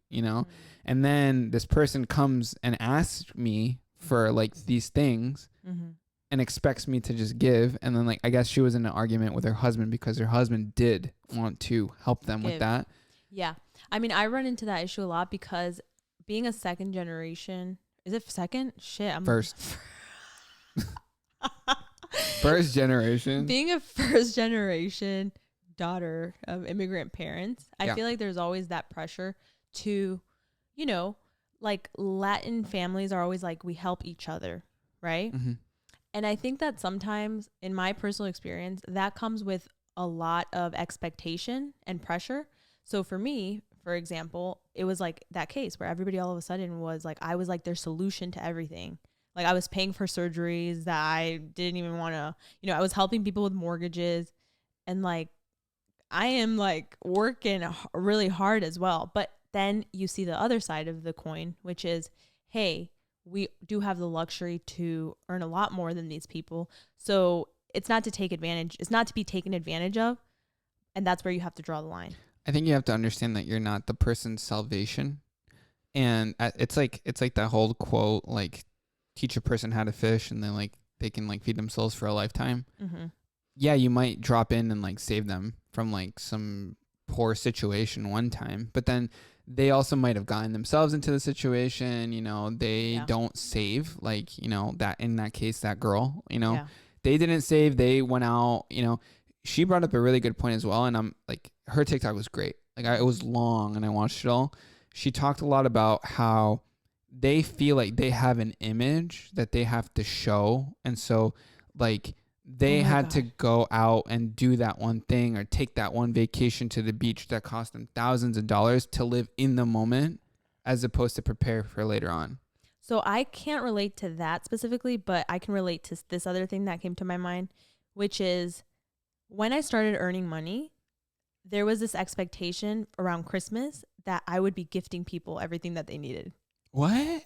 And then this person comes and asks me for like these things and expects me to just give. And then like, I guess she was in an argument with her husband because her husband did want to help them with that. Yeah. I mean, I run into that issue a lot because being a second generation, is it second? Shit, I'm first. First generation. Being a first generation daughter of immigrant parents, I feel like there's always that pressure to, like Latin families are always like, we help each other, right? Mm-hmm. And I think that sometimes in my personal experience, that comes with a lot of expectation and pressure. So for me, for example, it was like that case where everybody all of a sudden was like, I was like their solution to everything. Like I was paying for surgeries that I didn't even want to, I was helping people with mortgages, and like, I am like working really hard as well. But then you see the other side of the coin, which is, hey, we do have the luxury to earn a lot more than these people. So it's not to take advantage. It's not to be taken advantage of. And that's where you have to draw the line. I think you have to understand that you're not the person's salvation. And it's like that whole quote, like teach a person how to fish and then like they can like feed themselves for a lifetime. Mm-hmm. Yeah, you might drop in and like save them from like some poor situation one time, but then they also might have gotten themselves into the situation. They don't save, like, that in that case, that girl, they didn't save. They went out, she brought up a really good point as well. And I'm like, her TikTok was great. Like it was long and I watched it all. She talked a lot about how they feel like they have an image that they have to show. And so like they had to go out and do that one thing or take that one vacation to the beach that cost them thousands of dollars to live in the moment as opposed to prepare for later on. So I can't relate to that specifically, but I can relate to this other thing that came to my mind, which is when I started earning money, there was this expectation around Christmas that I would be gifting people everything that they needed. What?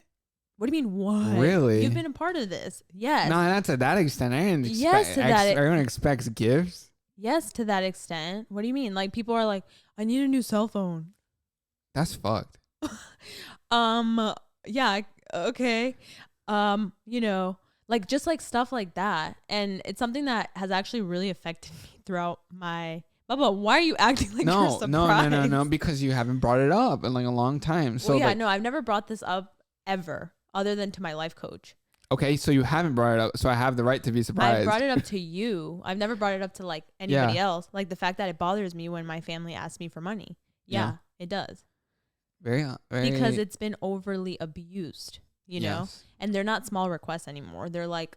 What do you mean, what? Really? You've been a part of this. Yes. No, not to that extent. I didn't expect. Yes, to that. Everyone expects gifts. Yes, to that extent. What do you mean? Like people are like, I need a new cell phone. That's fucked. Yeah. Okay. Like just like stuff like that. And it's something that has actually really affected me throughout my... Bubba, why are you acting like you're surprised? No, because you haven't brought it up in like a long time. So no, I've never brought this up ever, other than to my life coach. Okay, so you haven't brought it up, so I have the right to be surprised. I brought it up to you. I've never brought it up to like anybody else. Like the fact that it bothers me when my family asks me for money. Yeah. It does. Very. Because it's been overly abused, know? And they're not small requests anymore. They're like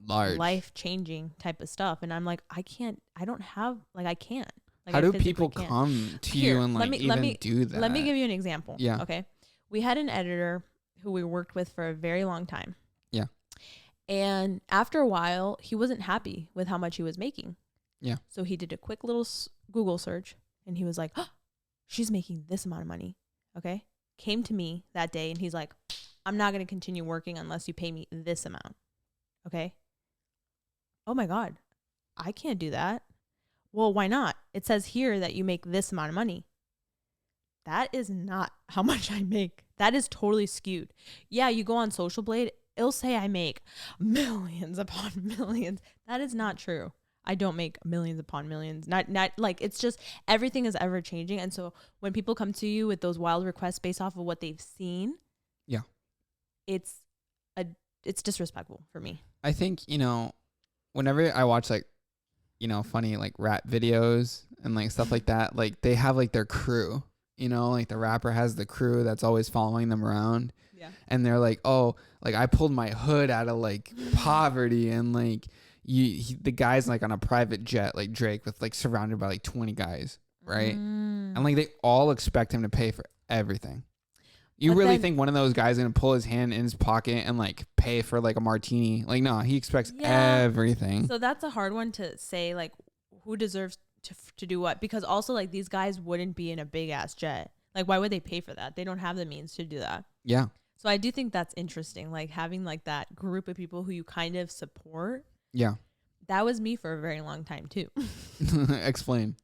large, life-changing type of stuff. And I'm like, I can't. Like, how do people come to you and like do that? Let me give you an example. Yeah. Okay. We had an editor who we worked with for a very long time. Yeah. And after a while, he wasn't happy with how much he was making. Yeah. So he did a quick little Google search and he was like, oh, she's making this amount of money. Okay. Came to me that day and he's like, I'm not going to continue working unless you pay me this amount. Okay. Oh my God. I can't do that. Well, why not? It says here that you make this amount of money. That is not how much I make. That is totally skewed. Yeah, you go on Social Blade, it'll say I make millions upon millions. That is not true. I don't make millions upon millions. Not like, it's just everything is ever changing. And so when people come to you with those wild requests based off of what they've seen, yeah, it's disrespectful for me. I think, whenever I watch like, funny like rap videos and like stuff like that, like they have like their crew, like the rapper has the crew that's always following them around. Yeah. And they're like, oh, like I pulled my hood out of like poverty and like the guy's like on a private jet like Drake with like surrounded by like 20 guys, right? And like they all expect him to pay for everything. You but really then, think one of those guys is going to pull his hand in his pocket and like pay for like a martini? Like, no, he expects everything. So that's a hard one to say, like who deserves to do what? Because also like these guys wouldn't be in a big ass jet. Like why would they pay for that? They don't have the means to do that. Yeah. So I do think that's interesting. Like having like that group of people who you kind of support. Yeah. That was me for a very long time too. Explain.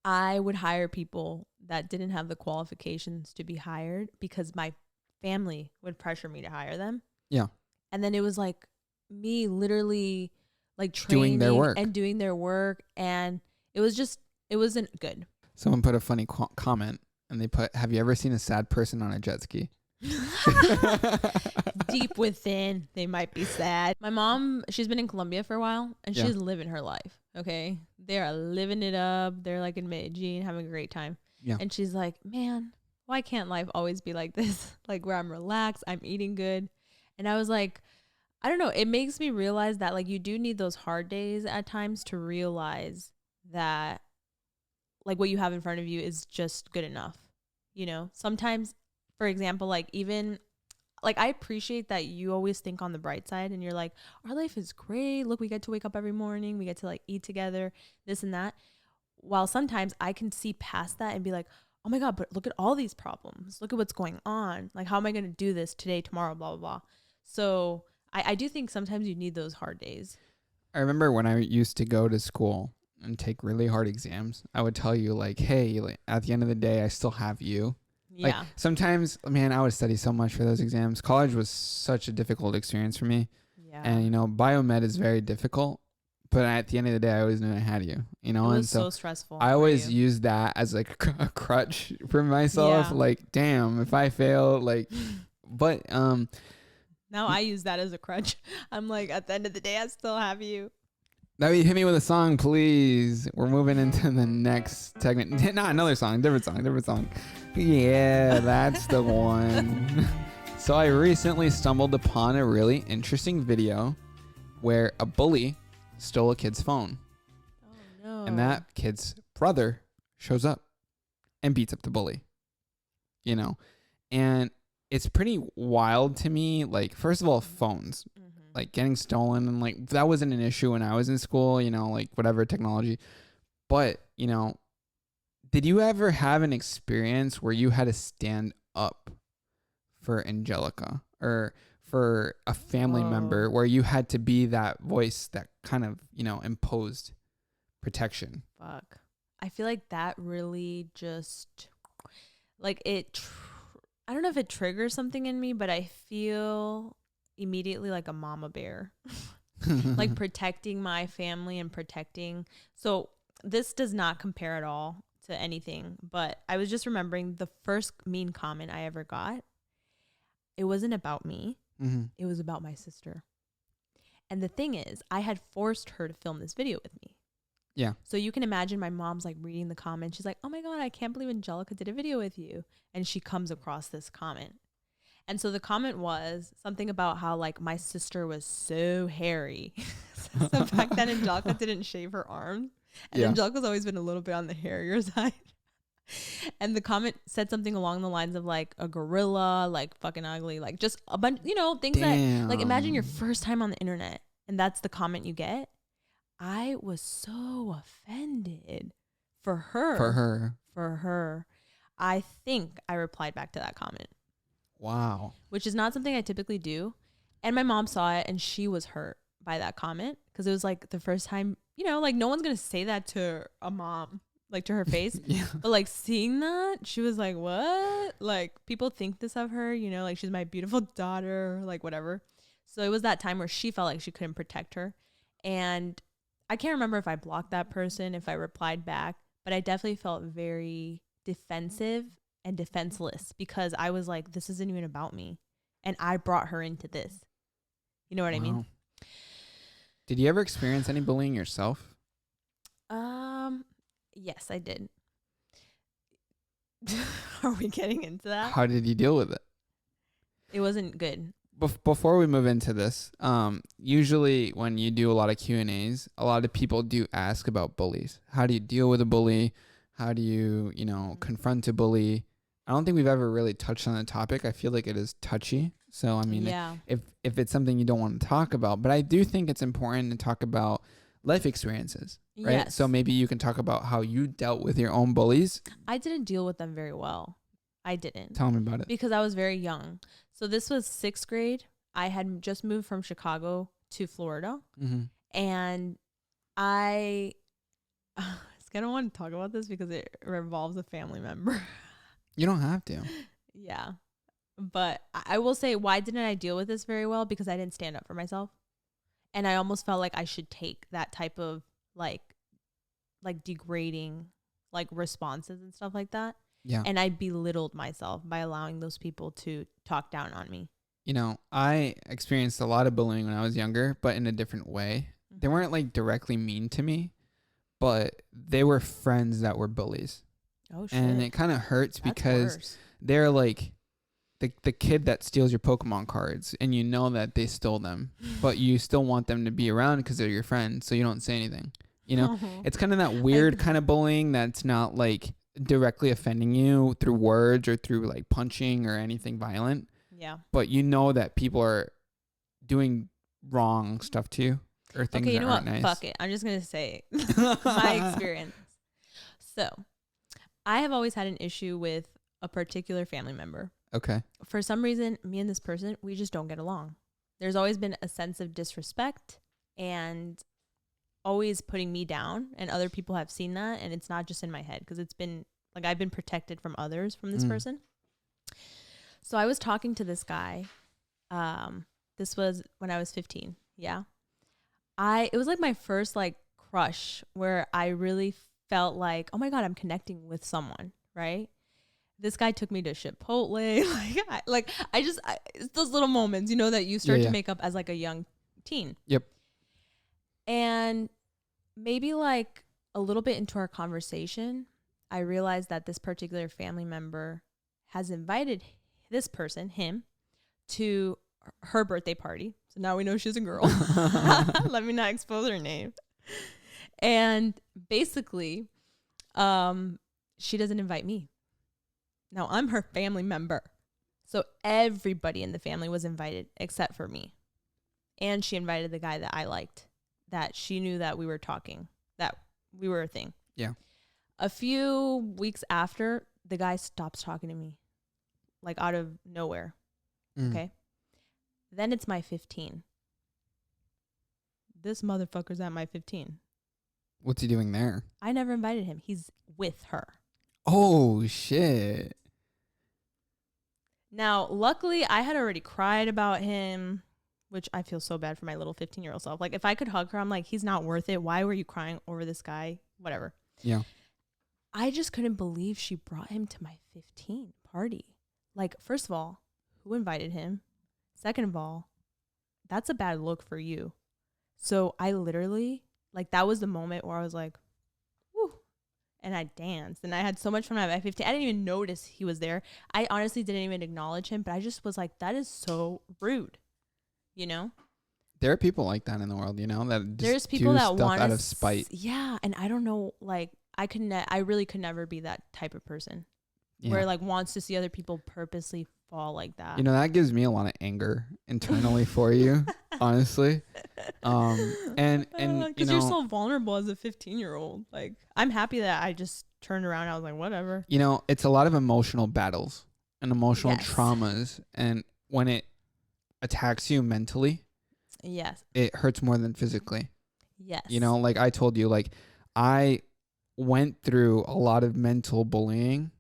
I would hire people that didn't have the qualifications to be hired because my family would pressure me to hire them. Yeah. And then it was like me literally like training doing their work. And it wasn't good. Someone put a funny comment and they put, have you ever seen a sad person on a jet ski? Deep within, they might be sad. My mom, she's been in Colombia for a while and she's living her life. Okay. They are living it up. They're like in Medellin having a great time. Yeah. And she's like, man, why can't life always be like this? Like where I'm relaxed, I'm eating good. And I was like, I don't know. It makes me realize that like you do need those hard days at times to realize that like what you have in front of you is just good enough. Sometimes, for example, like even like I appreciate that you always think on the bright side and you're like, our life is great. Look, we get to wake up every morning. We get to like eat together, this and that. While sometimes I can see past that and be like, oh my God, but look at all these problems. Look at what's going on. Like, how am I going to do this today, tomorrow, blah, blah, blah. So I do think sometimes you need those hard days. I remember when I used to go to school and take really hard exams, I would tell you like, hey, like, at the end of the day, I still have you. Yeah. Like sometimes, man, I would study so much for those exams. College was such a difficult experience for me. And, biomed is very difficult. But at the end of the day, I always knew I had you, It was so stressful. I always use that as like a crutch for myself. Yeah. Like, damn, if I fail, but now I use that as a crutch. I'm like, at the end of the day, I still have you. Now you hit me with a song, please. We're moving into the next segment. Not another song, different song. Yeah, that's the one. So I recently stumbled upon a really interesting video where a bully stole a kid's phone. Oh no. And that kid's brother shows up and beats up the bully. And it's pretty wild to me. Like, first of all, phones, like getting stolen, and like that wasn't an issue when I was in school, like whatever technology. But, did you ever have an experience where you had to stand up for Angelica or for a family member, where you had to be that voice that kind of, imposed protection? Fuck. I feel like that really just like I don't know if it triggers something in me, but I feel immediately like a mama bear, like protecting my family and protecting. So this does not compare at all to anything, but I was just remembering the first mean comment I ever got. It wasn't about me. It was about my sister. And the thing is, I had forced her to film this video with me. Yeah. So you can imagine my mom's like reading the comment. She's like, oh my God, I can't believe Angelica did a video with you. And she comes across this comment. And so the comment was something about how like my sister was so hairy. So back then Angelica didn't shave her arms. And Angelica's always been a little bit on the hairier side. And the comment said something along the lines of like a gorilla, like fucking ugly, like just a bunch, things that like, imagine your first time on the internet and that's the comment you get. I was so offended for her. I think I replied back to that comment. Wow. Which is not something I typically do. And my mom saw it and she was hurt by that comment because it was like the first time, like no one's going to say that to a mom, like to her face. But like seeing that, she was like, what? Like people think this of her, like she's my beautiful daughter, like whatever. So it was that time where she felt like she couldn't protect her. And I can't remember if I blocked that person, if I replied back, but I definitely felt very defensive and defenseless because I was like, this isn't even about me. And I brought her into this. You know what I mean? Did you ever experience any bullying yourself? Yes, I did. Are we getting into that? How did you deal with it? It wasn't good. Before we move into this, usually when you do a lot of Q&As, a lot of people do ask about bullies. How do you deal with a bully? How do you, confront a bully? I don't think we've ever really touched on the topic. I feel like it is touchy. So, I mean, if it's something you don't want to talk about, but I do think it's important to talk about life experiences, right? Yes. So maybe you can talk about how you dealt with your own bullies. I didn't deal with them very well. I didn't. Tell me about it. Because I was very young. So this was 6th grade. I had just moved from Chicago to Florida. And I don't want to talk about this because it revolves a family member. You don't have to. Yeah. But I will say, why didn't I deal with this very well? Because I didn't stand up for myself. And I almost felt like I should take that type of like degrading like responses and stuff like that. Yeah. And I belittled myself by allowing those people to talk down on me. I experienced a lot of bullying when I was younger, but in a different way. They weren't like directly mean to me, but they were friends that were bullies. Oh, shit. And it kind of hurts because they're like the kid that steals your Pokemon cards and you know that they stole them, but you still want them to be around because they're your friends, so you don't say anything. It's kind of that weird kind of bullying that's not like directly offending you through words or through like punching or anything violent. Yeah. But you know that people are doing wrong stuff to you or things that aren't nice. Fuck it. I'm just going to say my experience. So I have always had an issue with a particular family member. Okay. For some reason, me and this person, we just don't get along. There's always been a sense of disrespect and always putting me down, and other people have seen that, and it's not just in my head because it's been like I've been protected from others from this person. So I was talking to this guy. This was when I was 15. Yeah. It was like my first like crush where I really felt like, oh my God, I'm connecting with someone, right? This guy took me to Chipotle. It's those little moments, you know, that you start to make up as like a young teen. Yep. And maybe like a little bit into our conversation, I realized that this particular family member has invited this person, him, to her birthday party. So now we know she's a girl. Let me not expose her name. And basically, she doesn't invite me. Now I'm her family member. So everybody in the family was invited except for me. And she invited the guy that I liked, that she knew that we were talking, that we were a thing. Yeah. A few weeks after, the guy stops talking to me, like out of nowhere. Okay. Then it's my 15. This motherfucker's at my 15. What's he doing there? I never invited him. He's with her. Oh, shit. Now, luckily, I had already cried about him, which I feel so bad for my little 15-year-old self. Like, if I could hug her, I'm like, he's not worth it. Why were you crying over this guy? Whatever. Yeah. I just couldn't believe she brought him to my 15 party. Like, first of all, who invited him? Second of all, that's a bad look for you. So I literally, like, that was the moment where I was like, whoo. And I danced. And I had so much fun at my 15. I didn't even notice he was there. I honestly didn't even acknowledge him. But I just was like, that is so rude. You know? There are people like that in the world, you know? That just there's people do that stuff want out of spite. Yeah. And I don't know, like, I really could never be that type of person. Yeah. Where, like, wants to see other people purposely fall like that. You know, that gives me a lot of anger internally for you, honestly. And because you're so vulnerable as a 15-year-old. Like, I'm happy that I just turned around and I was like, whatever. You know, it's a lot of emotional battles and emotional traumas. And when it attacks you mentally, yes, it hurts more than physically. Yes. You know, like I told you, like I went through a lot of mental bullying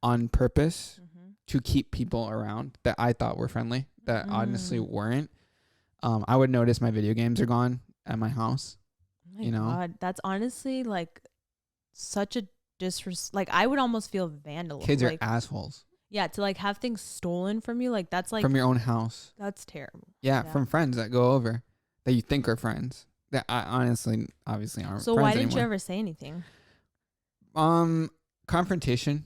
on purpose to keep people around that I thought were friendly, that honestly weren't. I would notice my video games are gone at my house. Oh my God, that's honestly like such a like I would almost feel vandalism. Kids like, are assholes. Yeah, to like have things stolen from you, like that's like from your own house. That's terrible. Yeah, from friends that go over that you think are friends that I obviously aren't. So friends why didn't anymore. you ever say anything? Confrontation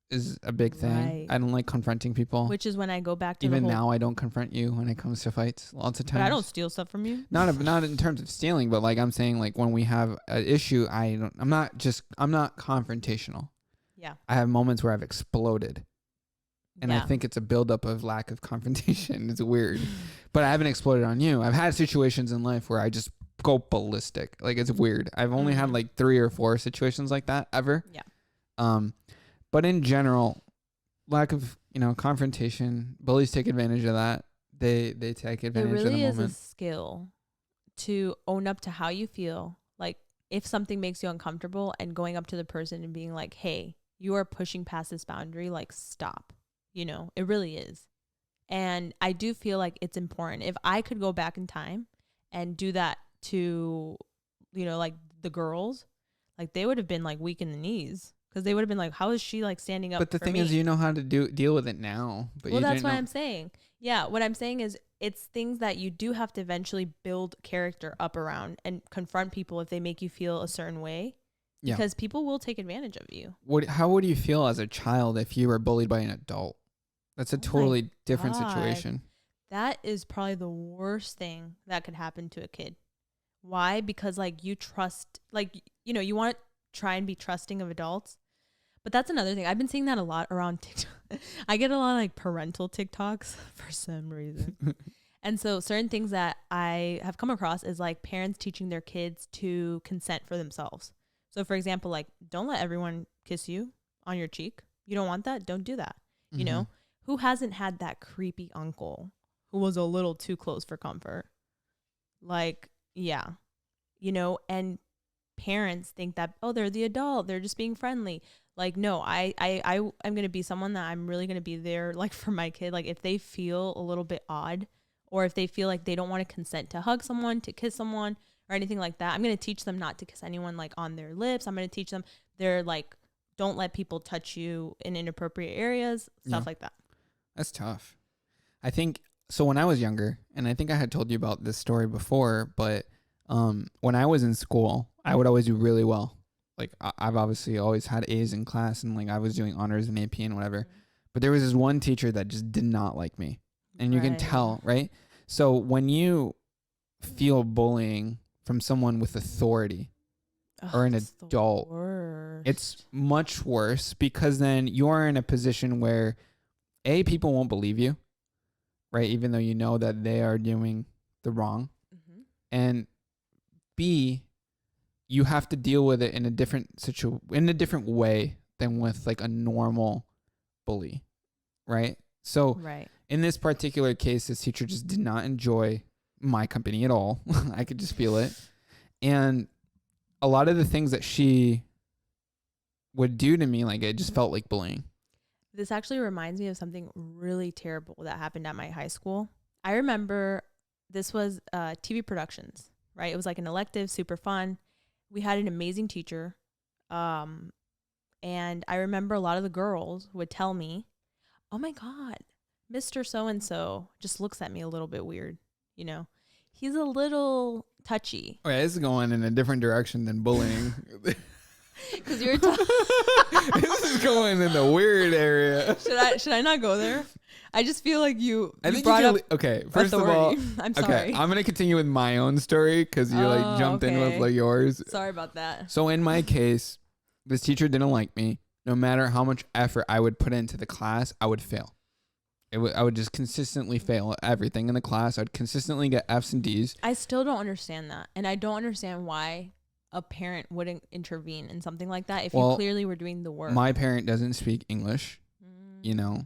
is a big thing. Right. I don't like confronting people. Which is when I go back to even now I don't confront you when it comes to fights. Lots of times. But I don't steal stuff from you. Not in terms of stealing, but like I'm saying, like when we have an issue, I'm not confrontational. Yeah. I have moments where I've exploded. And I think it's a buildup of lack of confrontation. It's weird. But I haven't exploded on you. I've had situations in life where I just go ballistic. Like it's weird. I've only had like 3 or 4 situations like that ever. Yeah. But in general, lack of, confrontation, bullies take advantage of that. They take advantage of the moment. It really is a skill to own up to how you feel. Like if something makes you uncomfortable and going up to the person and being like, hey, you are pushing past this boundary, like stop. It really is. And I do feel like it's important. If I could go back in time and do that to, like the girls, like they would have been like weak in the knees because they would have been like, how is she like standing up? But the thing is, you know how to deal with it now. But well, that's what I'm saying. Yeah. What I'm saying is it's things that you do have to eventually build character up around and confront people if they make you feel a certain way. Yeah. Because people will take advantage of you. How would you feel as a child if you were bullied by an adult? That's a totally different situation. That is probably the worst thing that could happen to a kid. Why? Because like you trust, like, you want to try and be trusting of adults. But that's another thing. I've been seeing that a lot around TikTok. I get a lot of like parental TikToks for some reason. And so certain things that I have come across is like parents teaching their kids to consent for themselves. So for example, like don't let everyone kiss you on your cheek. You don't want that? Don't do that. You know? Who hasn't had that creepy uncle who was a little too close for comfort? Like, yeah, and parents think that, oh, they're the adult. They're just being friendly. Like, no, I'm going to be someone that I'm really going to be there like for my kid. Like if they feel a little bit odd or if they feel like they don't want to consent to hug someone, to kiss someone, or anything like that, I'm going to teach them not to kiss anyone like on their lips. I'm going to teach them they're like, don't let people touch you in inappropriate areas, stuff like that. That's tough. I think, so when I was younger, and I think I had told you about this story before, but when I was in school, I would always do really well. Like I've obviously always had A's in class, and like I was doing honors and AP and whatever. But there was this one teacher that just did not like me. And you can tell, right? So when you feel bullying from someone with authority or an adult, it's much worse, because then you're in a position where A, people won't believe you, right? Even though you know that they are doing the wrong. And B, you have to deal with it in a different in a different way than with like a normal bully, right? So in this particular case, this teacher just did not enjoy my company at all. I could just feel it. And a lot of the things that she would do to me, like, it just felt like bullying. This actually reminds me of something really terrible that happened at my high school. I remember this was TV productions, right? It was like an elective, super fun. We had an amazing teacher. And I remember a lot of the girls would tell me, oh my God, Mr. So-and-so just looks at me a little bit weird. You know, he's a little touchy. Okay, this is going in a different direction than bullying. Because you're this is going in the weird area. Should I not go there? I just feel like you think brought up okay, first authority. of all, I'm sorry. Okay, I'm gonna continue with my own story because you like jumped in with like yours. Sorry about that. So in my case, this teacher didn't like me. No matter how much effort I would put into the class, I would fail. I would just consistently fail at everything in the class. I'd consistently get F's and D's. I still don't understand that. And I don't understand why a parent wouldn't intervene in something like that if you clearly were doing the work. My parent doesn't speak English. You know,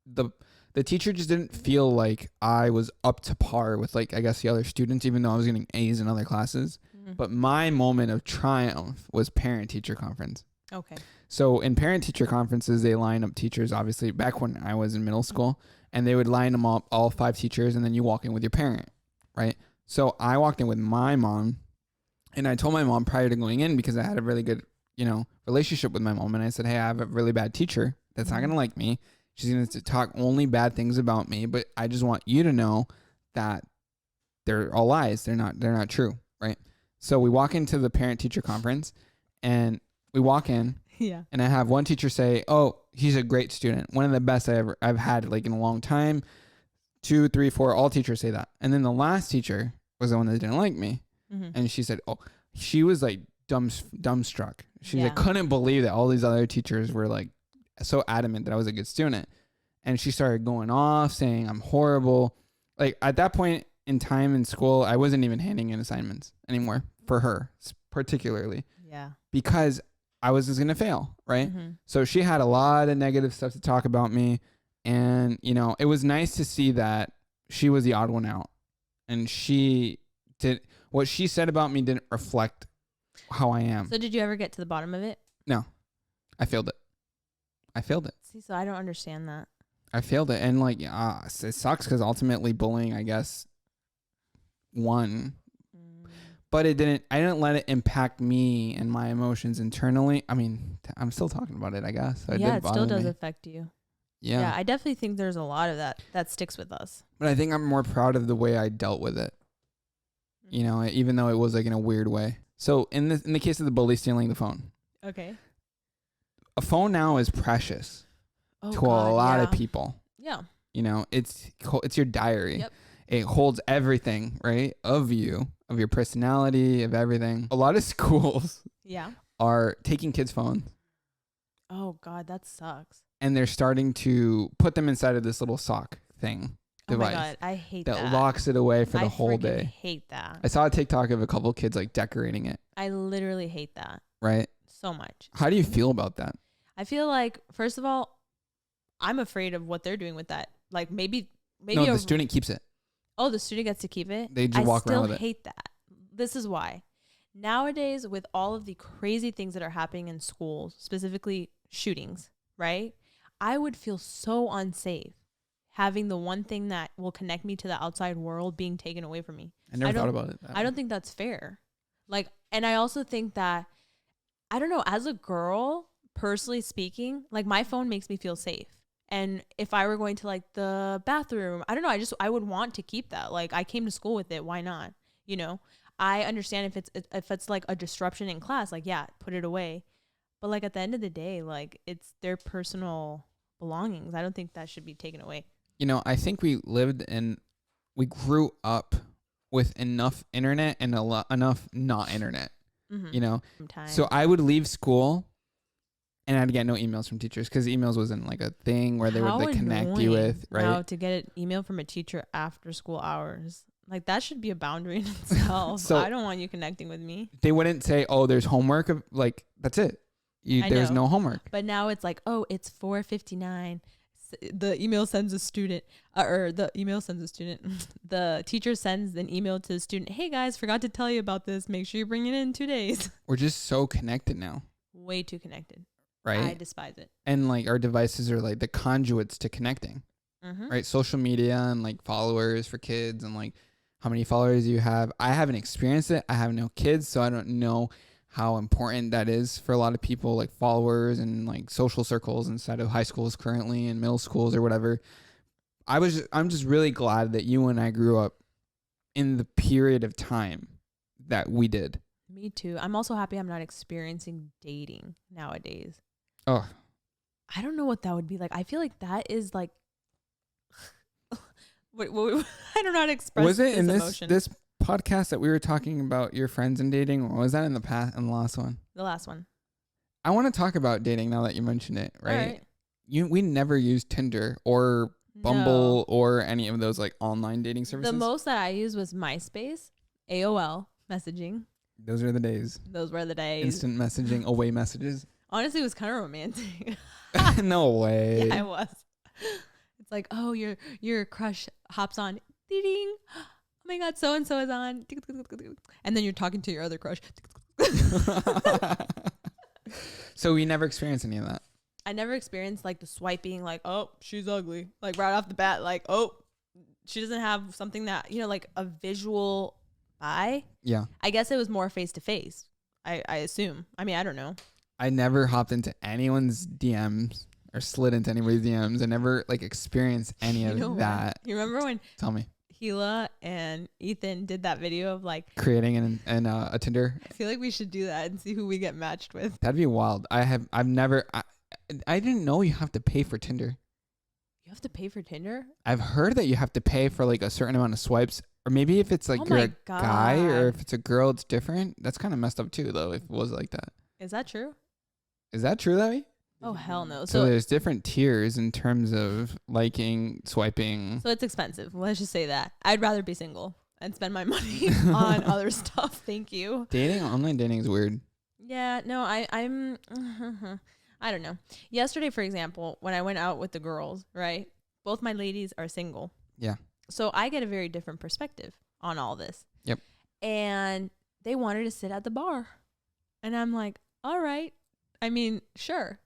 the teacher just didn't feel like I was up to par with, like, I guess the other students, even though I was getting A's in other classes. But my moment of triumph was parent-teacher conference. Okay. So in parent-teacher conferences, they line up teachers, obviously, back when I was in middle school, and they would line them up, all 5 teachers, and then you walk in with your parent, right? So I walked in with my mom, and I told my mom prior to going in, because I had a really good, you know, relationship with my mom, and I said, hey, I have a really bad teacher that's not going to like me. She's going to talk only bad things about me, but I just want you to know that they're all lies. They're not true, right? So we walk into the parent-teacher conference, and we walk in, and I have one teacher say, oh, he's a great student. One of the best I've had like in a long time. 2, 3, 4, all teachers say that. And then the last teacher was the one that didn't like me. And she said, oh, she was like dumbstruck. She like, couldn't believe that all these other teachers were like so adamant that I was a good student. And she started going off saying I'm horrible. Like at that point in time in school, I wasn't even handing in assignments anymore for her particularly. Yeah. Because I was just going to fail, right? So she had a lot of negative stuff to talk about me. And, you know, it was nice to see that she was the odd one out. And what she said about me didn't reflect how I am. So did you ever get to the bottom of it? No. I failed it. See, so I don't understand that. I failed it. And like, it sucks because ultimately bullying, I guess, won. But I didn't let it impact me and my emotions internally. I mean, I'm still talking about it, I guess. So it still does affect you. Yeah. I definitely think there's a lot of that sticks with us. But I think I'm more proud of the way I dealt with it. You know, even though it was like in a weird way. So in the case of the bully stealing the phone. Okay. A phone now is precious to a lot of people. Yeah. You know, it's your diary. Yep. It holds everything, right? Of you, of your personality, of everything. A lot of schools are taking kids' phones. Oh, God, that sucks. And they're starting to put them inside of this little sock thing device. Oh, my God, I hate that. That locks it away for the whole day. I hate that. I saw a TikTok of a couple kids like decorating it. I literally hate that. Right? So much. How do you feel about that? I feel like, first of all, I'm afraid of what they're doing with that. Like maybe no, the student keeps it. Oh, the student gets to keep it? They just walk around with it. I still hate that. This is why. Nowadays, with all of the crazy things that are happening in schools, specifically shootings, right? I would feel so unsafe having the one thing that will connect me to the outside world being taken away from me. I never thought about it. I don't think that's fair. Like, and I also think that, I don't know, as a girl, personally speaking, like my phone makes me feel safe. And if I were going to like the bathroom, I don't know, I would want to keep that. Like I came to school with it. Why not? You know, I understand if it's like a disruption in class, like, yeah, put it away. But like at the end of the day, like it's their personal belongings. I don't think that should be taken away. You know, I think we grew up with enough internet and enough not internet, you know? So I would leave school and I'd get no emails from teachers because emails wasn't like a thing where they would like connect you with, right? Now to get an email from a teacher after school hours, like that should be a boundary in itself. So I don't want you connecting with me. They wouldn't say, oh, there's homework. Like, that's it. There's no homework. But now it's like, oh, it's 4:59. The email sends a student, the teacher sends an email to the student. Hey guys, forgot to tell you about this. Make sure you bring it in 2 days. We're just so connected now. Way too connected. Right. I despise it. And like our devices are like the conduits to connecting, right? Social media and like followers for kids and like how many followers you have. I haven't experienced it. I have no kids, so I don't know how important that is for a lot of people, like followers and like social circles inside of high schools currently and middle schools or whatever. I'm just really glad that you and I grew up in the period of time that we did. Me too. I'm also happy I'm not experiencing dating nowadays. Oh, I don't know what that would be like. I feel like that is like, I don't know how to express. Was it in emotion. this podcast that we were talking about your friends and dating, or was that in the last one? The last one. I want to talk about dating now that you mentioned it, right? We never used Tinder or Bumble or any of those like online dating services. The most that I used was MySpace, AOL messaging. Those are the days. Those were the days. Instant messaging, away messages. Honestly, it was kind of romantic. No way. Yeah, it was. It's like, oh, your crush hops on. Ding, ding. Oh my God, so and so is on. And then you're talking to your other crush. So we never experienced any of that. I never experienced like the swiping, like, oh, she's ugly. Like right off the bat, like, oh, she doesn't have something that, like a visual eye. Yeah. I guess it was more face to face. I assume. I mean, I don't know. I never hopped into anyone's DMs or slid into anybody's DMs. I never like experienced any of that. You remember when? Tell me. Gila and Ethan did that video of like creating a Tinder. I feel like we should do that and see who we get matched with. That'd be wild. I didn't know you have to pay for Tinder. You have to pay for Tinder? I've heard that you have to pay for like a certain amount of swipes, or maybe if it's like you're a guy, or if it's a girl, it's different. That's kind of messed up too, though. If it was like that. Is that true? Is that true, Levi? Oh, hell no. So there's different tiers in terms of liking, swiping. So it's expensive. Let's just say that. I'd rather be single and spend my money on other stuff. Thank you. Online dating is weird. Yeah, no, I'm I don't know. Yesterday, for example, when I went out with the girls, right? Both my ladies are single. Yeah. So I get a very different perspective on all this. Yep. And they wanted to sit at the bar. And I'm like, all right. I mean, sure.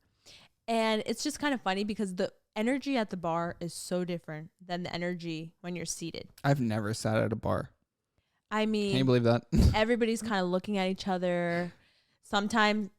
And it's just kind of funny because the energy at the bar is so different than the energy when you're seated. I've never sat at a bar. I mean, can you believe that? Everybody's kind of looking at each other. Sometimes,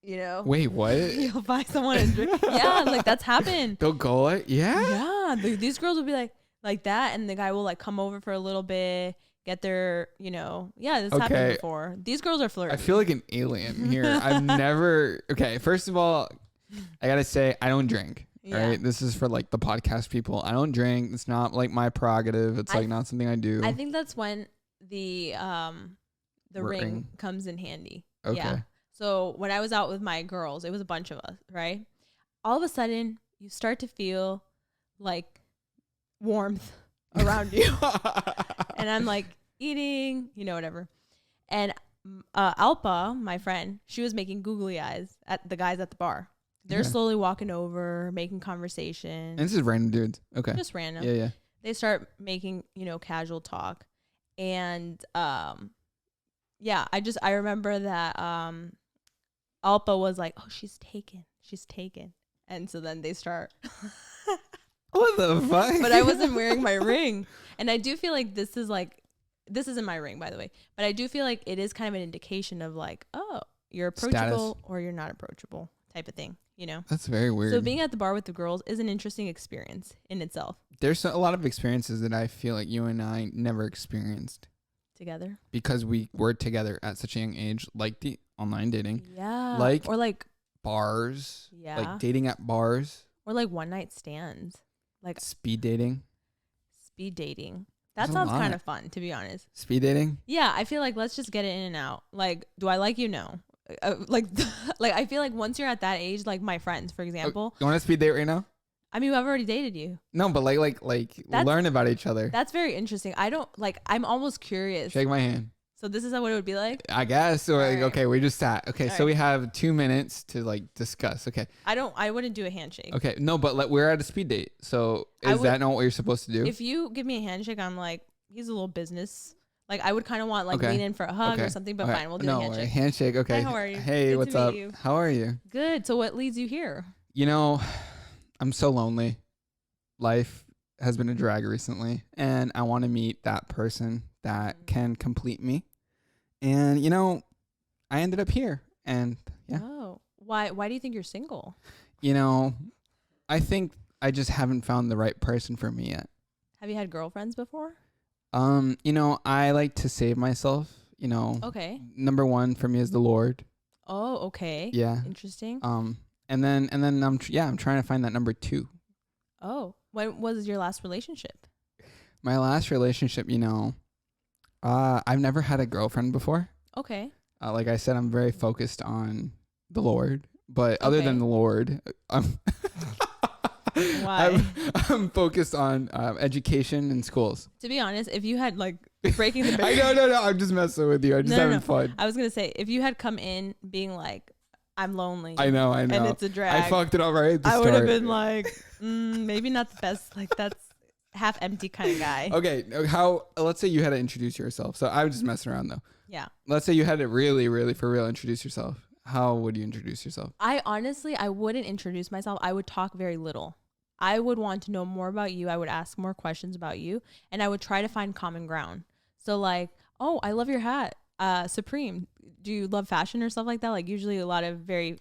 wait, what? You'll buy someone a drink. Yeah, like that's happened. They'll go it. Yeah. Yeah. These girls will be like that. And the guy will like come over for a little bit. Get their, this happened before. These girls are flirting. I feel like an alien here. I've never, first of all, I got to say, I don't drink. Yeah. Right? This is for like the podcast people. I don't drink. It's not like my prerogative. It's like not something I do. I think that's when the ring comes in handy. Okay. Yeah. So when I was out with my girls, it was a bunch of us, right? All of a sudden, you start to feel like warmth around you. And I'm like eating, whatever. And Alpa, my friend, she was making googly eyes at the guys at the bar. They're slowly walking over, making conversation. And this is random dudes. Okay. Just random. Yeah, yeah. They start making, casual talk. And I remember that Alpa was like, oh, she's taken. And so then they start What the fuck? But I wasn't wearing my ring. And I do feel like this isn't my ring, by the way. But I do feel like it is kind of an indication of like, oh, you're approachable or you're not approachable type of thing, you know? That's very weird. So being at the bar with the girls is an interesting experience in itself. There's a lot of experiences that I feel like you and I never experienced. Together? Because we were together at such a young age, like the online dating. Yeah. Or like bars. Yeah. Like dating at bars. Or like one night stands. Like speed dating. That sounds kind of fun, to be honest. Speed dating? Yeah, I feel like let's just get it in and out. Like, do I like you? No. Like I feel like once you're at that age, like my friends, for example. You want to speed date right now? I mean, I've already dated you. No, but like learn about each other. That's very interesting. I'm almost curious. Shake my hand. So this is what it would be like? I guess. Or like, right. Okay, we just sat. Okay, All so right. we have 2 minutes to like discuss. Okay. I wouldn't do a handshake. Okay, no, but we're at a speed date. So is that not what you're supposed to do? If you give me a handshake, I'm like, he's a little business. Like I would kind of want lean in for a hug or something, but fine, we'll do a handshake. Handshake. Okay. Hi, how are you? Hey, Good what's to meet up? you. How are you? Good. So what leads you here? You know, I'm so lonely. Life has been a drag recently, and I want to meet that person that can complete me. And you know, I ended up here, and yeah. Oh, why do you think you're single? You know, I think I just haven't found the right person for me yet. Have you had girlfriends before? You know, I like to save myself, you know. Okay. Number one for me is the Lord. Oh, okay. Yeah. Interesting. And then I'm trying to find that number two. Oh, when was your last relationship? My last relationship, you know, I've never had a girlfriend before. Okay. Like I said, I'm very focused on the Lord, but other than the Lord, Why? I'm focused on education and schools. To be honest, if you had like breaking the barrier. No, I'm just messing with you. I'm just having fun. I was gonna say if you had come in being like, I'm lonely. I know. And it's a drag. I fucked it up right at the start. start. I would have been like, maybe not the best. Like that's half empty kind of guy. Okay. Let's say you had to introduce yourself. So I was just messing around though. Yeah. Let's say you had to really, really for real introduce yourself. How would you introduce yourself? I wouldn't introduce myself. I would talk very little. I would want to know more about you. I would ask more questions about you, and I would try to find common ground. So like, oh, I love your hat. Supreme. Do you love fashion or stuff like that? Like usually a lot of very,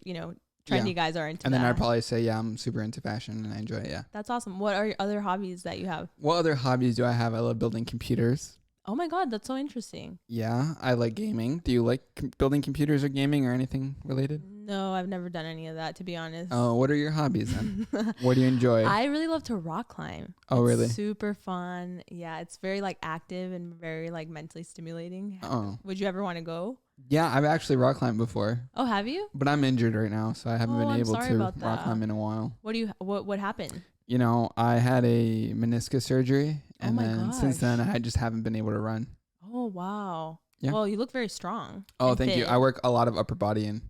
trendy guys are into that. And then I'd probably say, yeah, I'm super into fashion and I enjoy it. Yeah. That's awesome. What are your other hobbies that you have? What other hobbies do I have? I love building computers. Oh my God, that's so interesting. Yeah, I like gaming. Do you like building computers or gaming or anything related? No, I've never done any of that, to be honest. Oh, what are your hobbies then? What do you enjoy? I really love to rock climb. Oh, really? Super fun. Yeah, it's very like active and very like mentally stimulating. Oh. Would you ever want to go? Yeah, I've actually rock climbed before. Oh, have you? But I'm injured right now, so I haven't been able to rock climb in a while. What happened? You know, I had a meniscus surgery, and since then I just haven't been able to run. Oh, wow. Yeah. Well, you look very strong. Oh, thank you. I work a lot of upper body and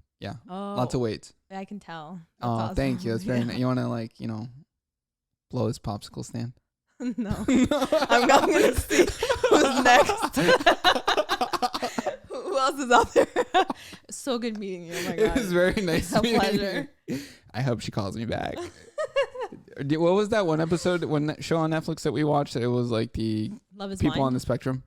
lots of weights. I can tell. That's awesome. Thank you. That's very nice. You want to blow his popsicle stand? No. I'm not going to see who's next. Who else is out there? So good meeting you. Oh my God. It was very nice meeting pleasure. you. I hope she calls me back. What was that one episode, that show on Netflix that we watched? That it was like the Love is people Blind? on the spectrum.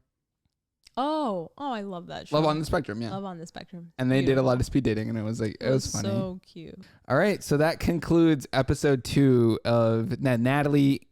Oh, I love that show. Love on the Spectrum, yeah. Love on the Spectrum. And they did a lot of speed dating, and it was like it was funny. So cute. All right, so that concludes episode 2 of Natalie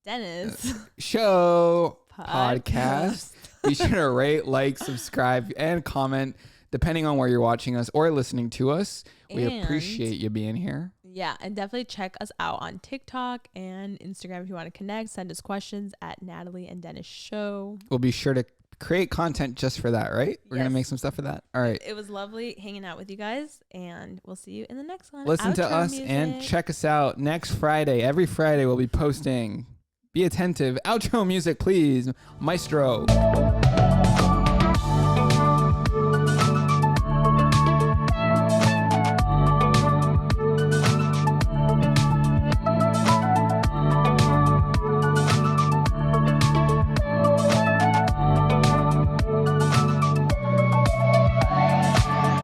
Dennis Show podcast. Be sure to rate, like, subscribe, and comment, depending on where you're watching us or listening to us. We appreciate you being here. Yeah, and definitely check us out on TikTok and Instagram if you want to connect. Send us questions at Natalie and Dennis Show. We'll be sure to create content just for that, right? We're going to make some stuff for that. All right. It was lovely hanging out with you guys, and we'll see you in the next one. Listen to us and check us out next Friday. Every Friday we'll be posting. Be attentive. Outro music, please. Maestro.